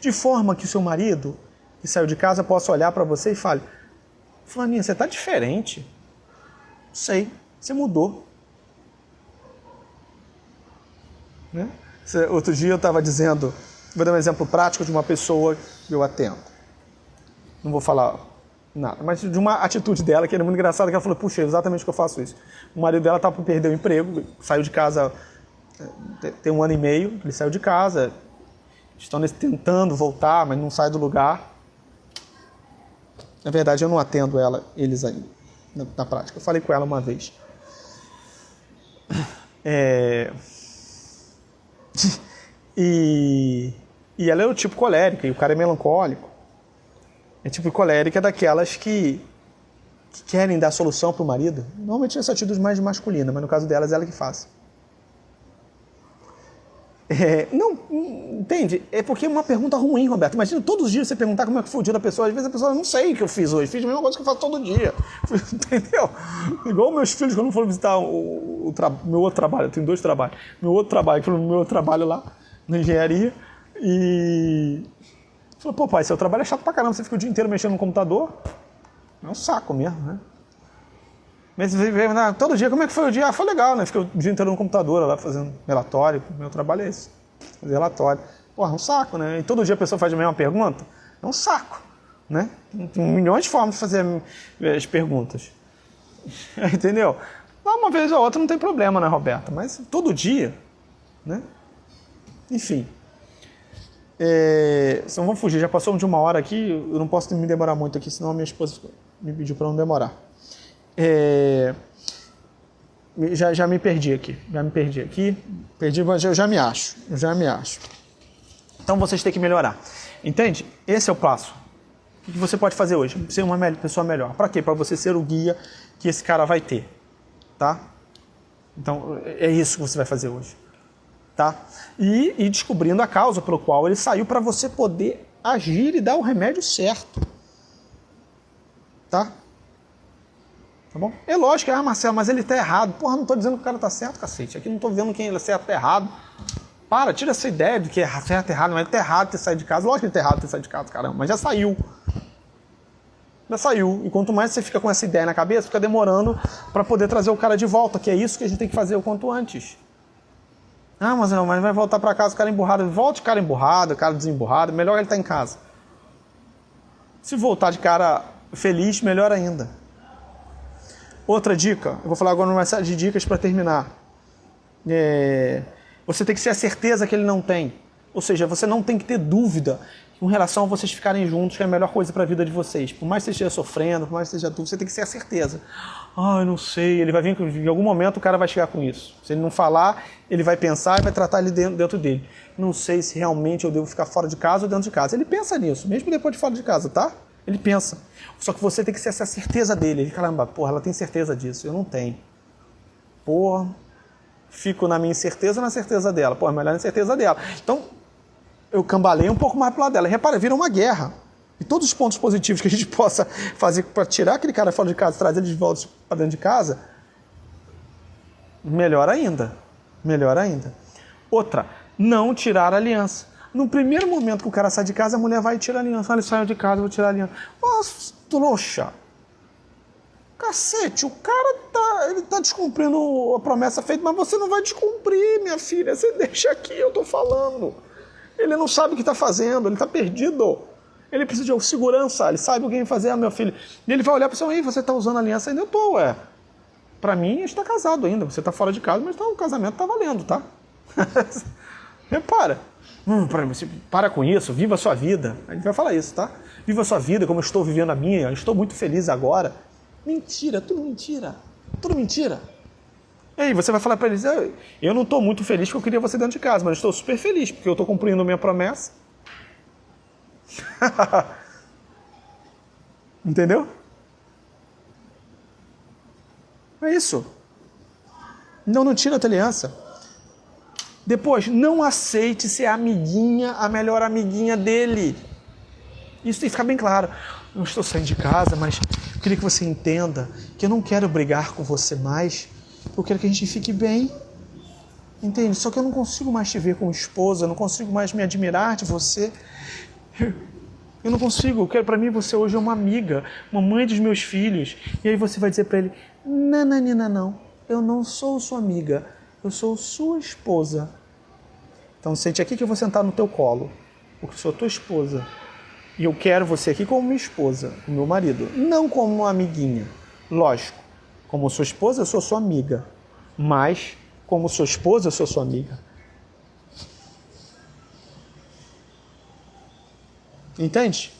De forma que o seu marido, que saiu de casa, possa olhar para você e fale: Fulaninha, você está diferente. Não sei, você mudou. Né? Outro dia eu estava dizendo, vou dar um exemplo prático de uma pessoa que eu atendo. Não vou falar nada, mas de uma atitude dela que era muito engraçada, que ela falou: puxa, é exatamente que eu faço isso. O marido dela estava para perder o emprego, saiu de casa, tem 1 ano e meio, ele saiu de casa, estão tentando voltar, mas não sai do lugar. Na verdade, eu não atendo eles ainda, na prática. Eu falei com ela uma vez. E ela é o tipo colérica, e o cara é melancólico. É tipo colérica daquelas que querem dar solução para o marido. Normalmente essa atitude mais masculina, mas no caso delas, ela que faz. Não, entende? É porque é uma pergunta ruim, Roberto. Imagina todos os dias você perguntar como é que foi o dia da pessoa. Às vezes a pessoa: não sei o que eu fiz hoje. Fiz a mesma coisa que eu faço todo dia. Entendeu? Igual meus filhos, quando foram visitar meu outro trabalho. Eu tenho 2 trabalhos. Meu outro trabalho lá, na engenharia. E falou: pô, pai, seu trabalho é chato pra caramba. Você fica o dia inteiro mexendo no computador. É um saco mesmo, né? Mas todo dia, como é que foi o dia? Ah, foi legal, né? Fiquei o dia inteiro no computador lá fazendo relatório. Meu trabalho é esse, fazer relatório. Porra, é um saco, né? E todo dia a pessoa faz a mesma pergunta. É um saco, né? Tem milhões de formas de fazer as perguntas. Entendeu? Uma vez ou outra não tem problema, né, Roberta? Mas todo dia, né? Enfim. Então vamos fugir. Já passou de 1 hora aqui. Eu não posso me demorar muito aqui, senão a minha esposa me pediu para não demorar. Já me perdi aqui. Mas eu já me acho. Então vocês têm que melhorar. Entende? Esse é o passo. O que você pode fazer hoje? Ser uma pessoa melhor. Para quê? Para você ser o guia que esse cara vai ter. Tá? Então é isso que você vai fazer hoje. Tá? E descobrindo a causa pelo qual ele saiu, para você poder agir e dar o remédio certo. Tá? Tá bom? É lógico que, Marcelo, mas ele tá errado. Porra, não tô dizendo que o cara tá certo, cacete. Aqui não tô vendo quem ele é certo, tá errado. Tira essa ideia de que é certo, errado. Mas ele tá errado ter saído de casa. Lógico que ele tá errado ter saído de casa, caramba. Mas já saiu. E quanto mais você fica com essa ideia na cabeça, fica demorando para poder trazer o cara de volta. Que é isso que a gente tem que fazer o quanto antes. Ah, mas vai voltar para casa o cara emburrado. Volte cara emburrado, cara desemburrado. Melhor ele estar em casa. Se voltar de cara feliz, melhor ainda. Outra dica, eu vou falar agora uma série de dicas para terminar. Você tem que ter a certeza que ele não tem. Ou seja, você não tem que ter dúvida com relação a vocês ficarem juntos, que é a melhor coisa para a vida de vocês. Por mais que você esteja sofrendo, por mais que esteja tudo, você tem que ter a certeza. Ah, eu não sei, ele vai vir, em algum momento o cara vai chegar com isso. Se ele não falar, ele vai pensar e vai tratar ele dentro dele. Não sei se realmente eu devo ficar fora de casa ou dentro de casa. Ele pensa nisso, mesmo depois de fora de casa, tá? Ele pensa. Só que você tem que ter essa certeza dele. Ele, caramba, porra, ela tem certeza disso. Eu não tenho. Porra, fico na minha incerteza ou na certeza dela? Porra, melhor na certeza dela. Então, eu cambaleio um pouco mais pro lado dela. Repara, vira uma guerra. E todos os pontos positivos que a gente possa fazer para tirar aquele cara fora de casa e trazer ele de volta para dentro de casa, melhor ainda. Outra, não tirar a aliança. No primeiro momento que o cara sai de casa, a mulher vai e tira a aliança. Ele saiu de casa, eu vou tirar a aliança. Nossa, trouxa. Cacete, o cara tá descumprindo a promessa feita, mas você não vai descumprir, minha filha. Você deixa aqui, eu tô falando. Ele não sabe o que está fazendo, ele está perdido. Ele precisa de segurança, ele sabe o que ele fazer, meu filho. E ele vai olhar para você, você está usando aliança ainda? Eu tô, ué. Para mim, a gente está casado ainda. Você está fora de casa, mas o casamento está valendo, tá? Repara. Para com isso, viva a sua vida. A gente vai falar isso, tá? Viva a sua vida como eu estou vivendo a minha. Eu estou muito feliz agora. Mentira, tudo mentira. Tudo mentira. E aí você vai falar para eles, eu não estou muito feliz porque eu queria você dentro de casa, mas eu estou super feliz porque eu estou cumprindo a minha promessa. Entendeu? É isso. Não tira a tua aliança. Depois, não aceite ser a melhor amiguinha dele. Isso tem que ficar bem claro. Eu estou saindo de casa, mas eu queria que você entenda que eu não quero brigar com você mais. Eu quero que a gente fique bem. Entende? Só que eu não consigo mais te ver como esposa, eu não consigo mais me admirar de você. Eu não consigo. Eu quero, para mim, você hoje é uma amiga, uma mãe dos meus filhos. E aí você vai dizer para ele, não. Eu não sou sua amiga. Eu sou sua esposa. Então sente aqui que eu vou sentar no teu colo. Porque eu sou tua esposa. E eu quero você aqui como minha esposa, como meu marido. Não como uma amiguinha. Lógico. Como sua esposa, eu sou sua amiga. Mas, como sua esposa, eu sou sua amiga. Entende?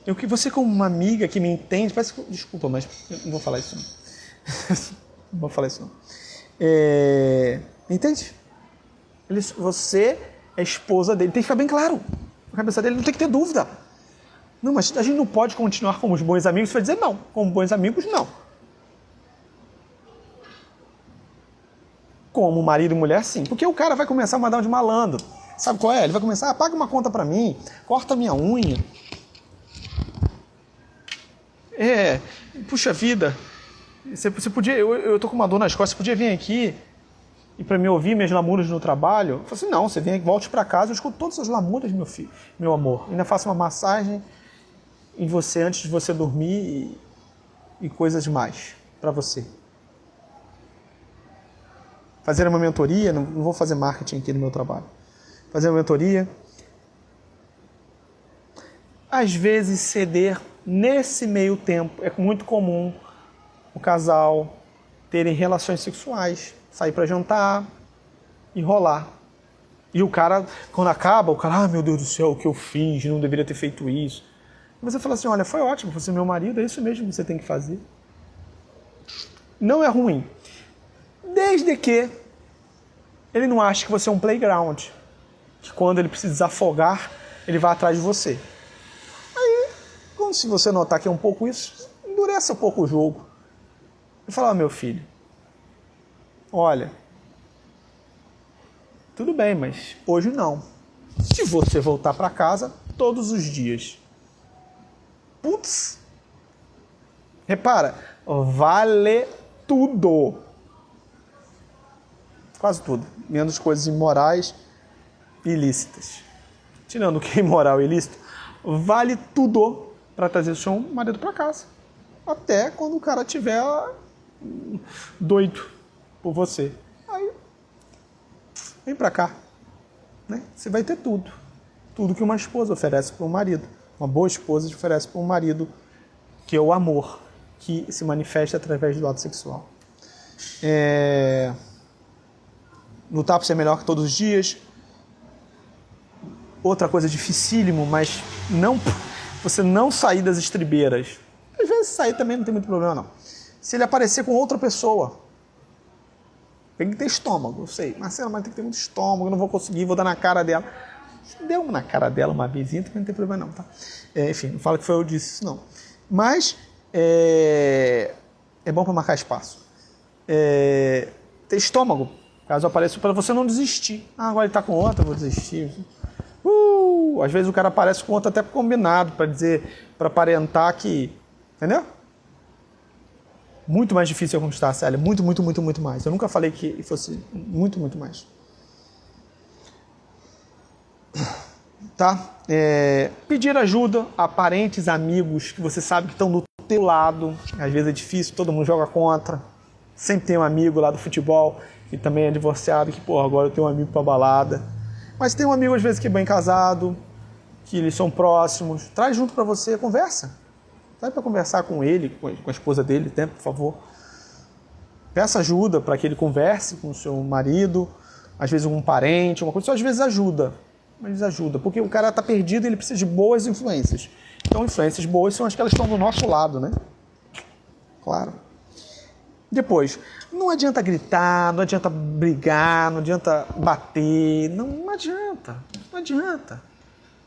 Eu que você como uma amiga que me entende, desculpa, mas eu não vou falar isso não. Não vou falar isso não. Entende? Você é esposa dele, tem que ficar bem claro. Na cabeça dele não tem que ter dúvida. Não, mas a gente não pode continuar como os bons amigos. Você vai dizer não, como bons amigos não. Como marido e mulher, sim. Porque o cara vai começar a mandar um de malandro. Sabe qual é? Ele vai começar, paga uma conta pra mim, corta minha unha. Puxa vida, você podia, eu tô com uma dor nas costas, você podia vir aqui e para me ouvir minhas lamúrias no trabalho? Eu falei assim, não, você vem aqui, volte para casa, eu escuto todas as lamúrias, meu filho, meu amor. Ainda faço uma massagem em você antes de você dormir e coisas mais para você. Fazer uma mentoria, não vou fazer marketing aqui no meu trabalho. Fazer uma mentoria. Às vezes ceder nesse meio tempo. É muito comum o casal terem relações sexuais, sair para jantar e rolar. E o cara, quando acaba, o cara, meu Deus do céu, o que eu fiz, não deveria ter feito isso. E você fala assim, olha, foi ótimo, você é meu marido, é isso mesmo que você tem que fazer. Não é ruim. Desde que ele não ache que você é um playground. Que quando ele precisa desafogar, ele vai atrás de você. Aí, como se você notar que é um pouco isso, endurece um pouco o jogo. E fala, meu filho, olha, tudo bem, mas hoje não. Se você voltar para casa todos os dias, putz, repara, vale tudo. Quase tudo, menos coisas imorais e ilícitas. Tirando o que é imoral e ilícito, vale tudo para trazer o seu marido para casa. Até quando o cara estiver doido por você. Aí, vem para cá. Né? Você vai ter tudo. Tudo que uma esposa oferece para um marido. Uma boa esposa oferece para um marido, que é o amor, que se manifesta através do ato sexual. Lutar para ser melhor que todos os dias. Outra coisa dificílimo, mas você não sair das estribeiras. Às vezes sair também não tem muito problema, não. Se ele aparecer com outra pessoa, tem que ter estômago, eu sei. Marcelo, mas tem que ter muito estômago, eu não vou conseguir, vou dar na cara dela. Se deu na cara dela uma vezinha, também não tem problema não, tá? Enfim, não fala que foi eu que disse isso, não. Mas é bom para marcar espaço. Ter estômago, caso apareça, para você não desistir. Agora ele tá com outra, eu vou desistir. Às vezes o cara aparece com outra até combinado, para dizer, para aparentar que... Entendeu? Muito mais difícil eu conquistar a Célia. Muito, muito, muito, muito mais. Eu nunca falei que fosse muito, muito mais. Tá? Pedir ajuda a parentes, amigos que você sabe que estão do teu lado. Às vezes é difícil, todo mundo joga contra. Sempre tem um amigo lá do futebol que também é divorciado, que, agora eu tenho um amigo pra balada. Mas tem um amigo, às vezes, que é bem casado, que eles são próximos. Traz junto para você, conversa. Traz para conversar com ele, com a esposa dele, né, por favor. Peça ajuda para que ele converse com o seu marido, às vezes um parente, uma coisa. Só às vezes ajuda. Mas ajuda, porque o cara está perdido e ele precisa de boas influências. Então, influências boas são as que elas estão do nosso lado, né? Claro. Depois, não adianta gritar, não adianta brigar, não adianta bater, não adianta, não adianta.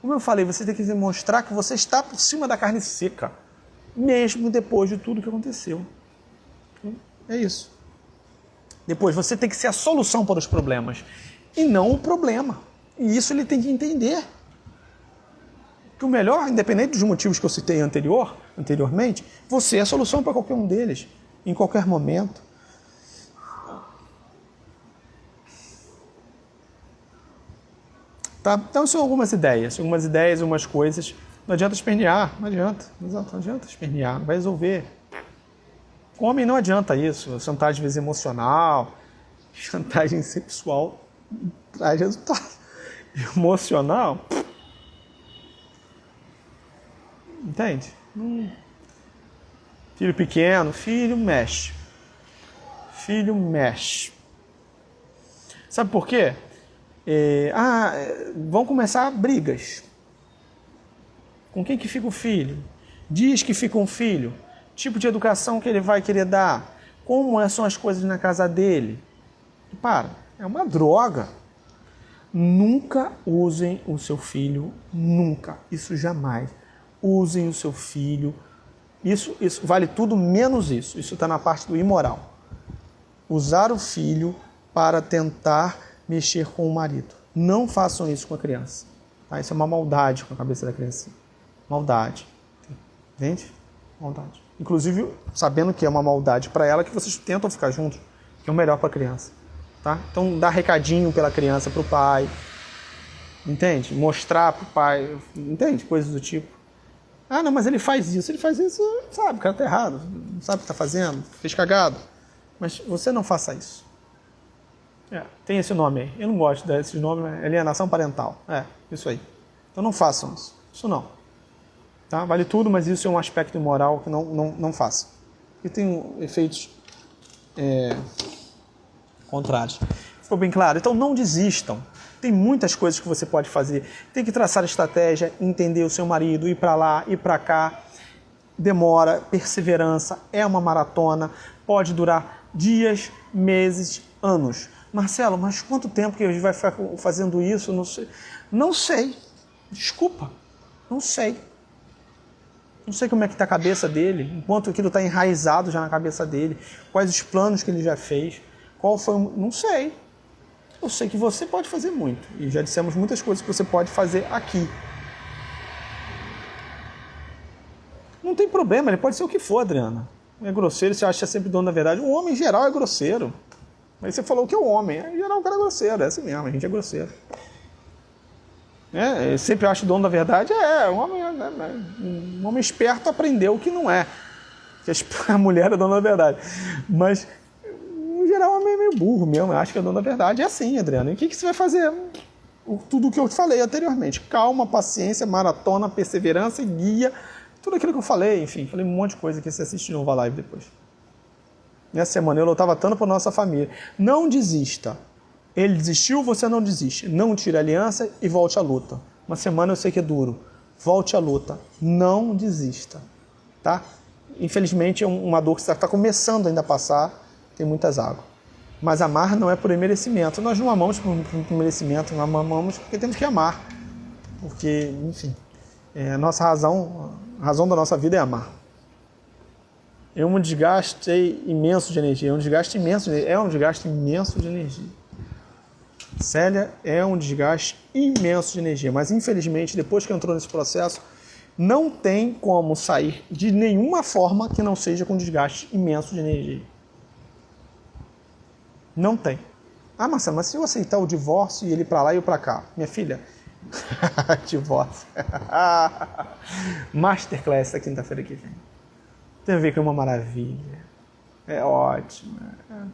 Como eu falei, você tem que demonstrar que você está por cima da carne seca, mesmo depois de tudo que aconteceu. É isso. Depois, você tem que ser a solução para os problemas e não o problema. E isso ele tem que entender. Que o melhor, independente dos motivos que eu citei anteriormente, você é a solução para qualquer um deles, em qualquer momento. Tá? Então são algumas ideias, algumas coisas. Não adianta espernear, não adianta espernear, não vai resolver. Com homem não adianta isso, chantagem às vezes emocional, chantagem sexual traz resultado. Emocional, entende? Filho pequeno, filho mexe. Sabe por quê? Vão começar brigas. Com quem que fica o filho? Diz que fica um filho. Tipo de educação que ele vai querer dar. Como são as coisas na casa dele. É uma droga. Nunca usem o seu filho, nunca. Isso jamais. Usem o seu filho. Isso vale tudo menos isso. Isso está na parte do imoral. Usar o filho para tentar mexer com o marido. Não façam isso com a criança. Tá? Isso é uma maldade com a cabeça da criança. Maldade. Entende? Maldade. Inclusive, sabendo que é uma maldade para ela, que vocês tentam ficar juntos, que é o melhor para a criança. Tá? Então, dá recadinho pela criança para o pai. Entende? Mostrar para o pai. Entende? Coisas do tipo. Não, mas ele faz isso, sabe, o cara tá errado, não sabe o que tá fazendo, fez cagado. Mas você não faça isso. Tem esse nome aí, eu não gosto desse nome, alienação parental. Isso aí. Então não façam isso. Isso não. Tá? Vale tudo, mas isso é um aspecto imoral que não faça. E tem efeitos contrários. Ficou bem claro? Então não desistam. Tem muitas coisas que você pode fazer. Tem que traçar estratégia, entender o seu marido, ir para lá, ir para cá. Demora, perseverança, é uma maratona. Pode durar dias, meses, anos. Marcelo, mas quanto tempo que a gente vai ficar fazendo isso? Não sei. Não sei. Desculpa. Não sei. Não sei como é que está a cabeça dele, enquanto aquilo está enraizado já na cabeça dele. Quais os planos que ele já fez. Qual foi o... Não sei. Eu sei que você pode fazer muito. E já dissemos muitas coisas que você pode fazer aqui. Não tem problema, ele pode ser o que for, Adriana. É grosseiro, você acha sempre dono da verdade. O homem em geral é grosseiro. Mas você falou que é o homem. Em geral o cara é grosseiro, é assim mesmo, a gente é grosseiro. Eu sempre acho dono da verdade. Um homem esperto aprendeu que não é. Que a mulher é dona da verdade. Mas... em geral, é meio burro mesmo, acho que é dono da verdade. É assim, Adriano. E o que você vai fazer? Tudo o que eu te falei anteriormente. Calma, paciência, maratona, perseverança e guia. Tudo aquilo que eu falei, enfim. Falei um monte de coisa que você assiste de novo a live depois. Nessa semana eu lutava tanto para nossa família. Não desista. Ele desistiu, você não desiste. Não tire a aliança e volte à luta. Uma semana eu sei que é duro. Volte à luta. Não desista. Tá? Infelizmente é uma dor que você está começando ainda a passar. Tem muitas águas. Mas amar não é por merecimento. Nós não amamos por merecimento, nós amamos porque temos que amar. Porque, enfim, a nossa razão, a razão da nossa vida é amar. É um desgaste imenso de energia. É um desgaste imenso de energia. Célia, é um desgaste imenso de energia. Mas, infelizmente, depois que entrou nesse processo, não tem como sair de nenhuma forma que não seja com desgaste imenso de energia. Não tem. Marcelo, mas se eu aceitar o divórcio e ele para lá e eu para cá? Minha filha, divórcio. Masterclass da quinta-feira que vem. Tem a ver com uma maravilha. É ótimo.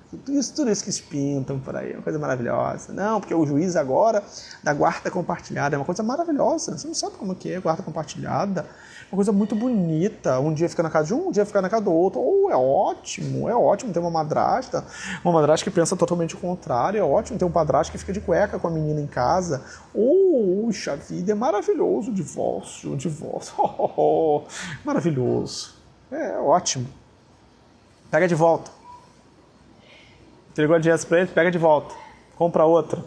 Tudo isso que eles pintam por aí, é uma coisa maravilhosa. Não, porque o juiz agora da guarda compartilhada é uma coisa maravilhosa. Você não sabe como que é guarda compartilhada. É uma coisa muito bonita. Um dia fica na casa de um dia fica na casa do outro. É ótimo ter uma madrasta que pensa totalmente o contrário. É ótimo ter um padrasto que fica de cueca com a menina em casa. Puxa vida, é maravilhoso o divórcio. Maravilhoso. É ótimo. Pega de volta. Entregou a dinheiro pra ele, pega de volta. Compra outra.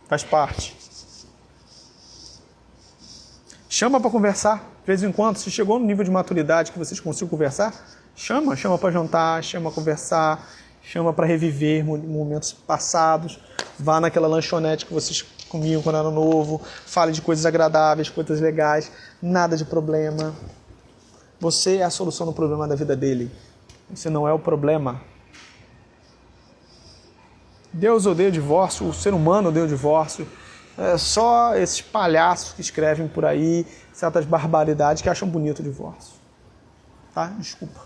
Faz parte. Chama para conversar. De vez em quando, se chegou no nível de maturidade que vocês consigam conversar, chama para jantar, chama para conversar, chama para reviver momentos passados. Vá naquela lanchonete que vocês comiam quando era novo. Fale de coisas agradáveis, coisas legais. Nada de problema. Você é a solução do problema da vida dele. Você não é o problema. Deus odeia o divórcio, o ser humano odeia o divórcio. É só esses palhaços que escrevem por aí certas barbaridades que acham bonito o divórcio. Tá? Desculpa.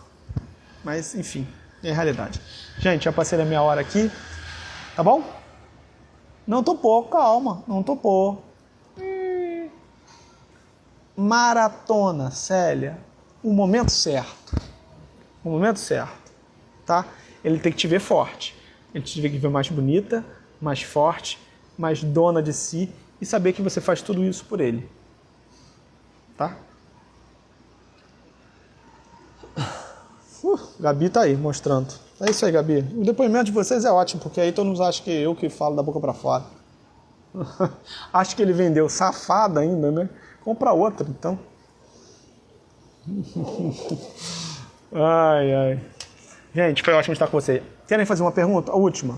Mas, enfim, é a realidade. Gente, já passei da minha hora aqui. Tá bom? Não topou, calma. Não topou. Maratona, Célia. O momento certo. O momento certo, tá? Ele tem que te ver forte. Ele tem que te ver mais bonita, mais forte, mais dona de si e saber que você faz tudo isso por ele. Tá? Gabi tá aí, mostrando. É isso aí, Gabi. O depoimento de vocês é ótimo, porque aí todo mundo acha que eu que falo da boca pra fora. Acho que ele vendeu safada ainda, né? Compra outra, então. Ai. Gente, foi ótimo estar com você. Querem fazer uma pergunta? A última.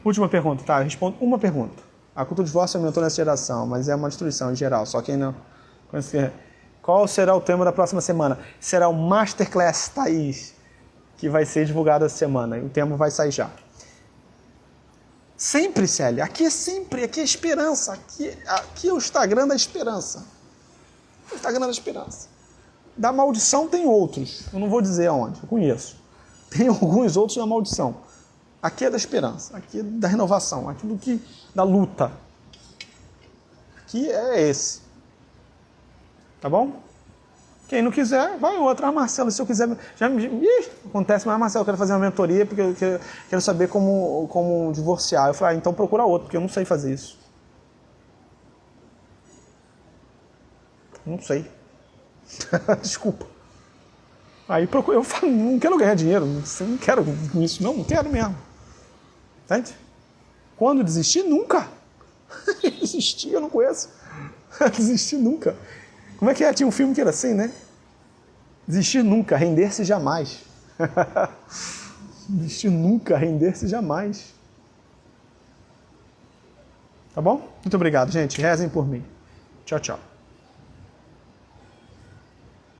Última pergunta, tá? Respondo uma pergunta. A cultura do divórcio aumentou nessa geração, mas é uma destruição em geral. Só quem não conhece. Qual será o tema da próxima semana? Será o Masterclass Thaís, que vai ser divulgado essa semana. O tema vai sair já. Sempre, Célia. Aqui é sempre. Aqui é esperança. Aqui é o Instagram da esperança. O Instagram da esperança. Da maldição tem outros. Eu não vou dizer aonde. Eu conheço. Tem alguns outros da maldição. Aqui é da esperança. Aqui é da renovação. Aquilo que da luta. Aqui é esse. Tá bom? Quem não quiser, vai em outra. Marcelo, se eu quiser... acontece, mas Marcelo, eu quero fazer uma mentoria porque eu quero saber como divorciar. Eu falei, então procura outro, porque eu não sei fazer isso. Não sei. Desculpa. Aí eu falo, não quero ganhar dinheiro, não quero isso, não quero mesmo. Entende? Quando desistir, nunca. Desistir, eu não conheço. Desistir nunca. Como é que é? Tinha um filme que era assim, né? Desistir nunca, render-se jamais. Desistir nunca, render-se jamais. Tá bom? Muito obrigado, gente. Rezem por mim. Tchau, tchau.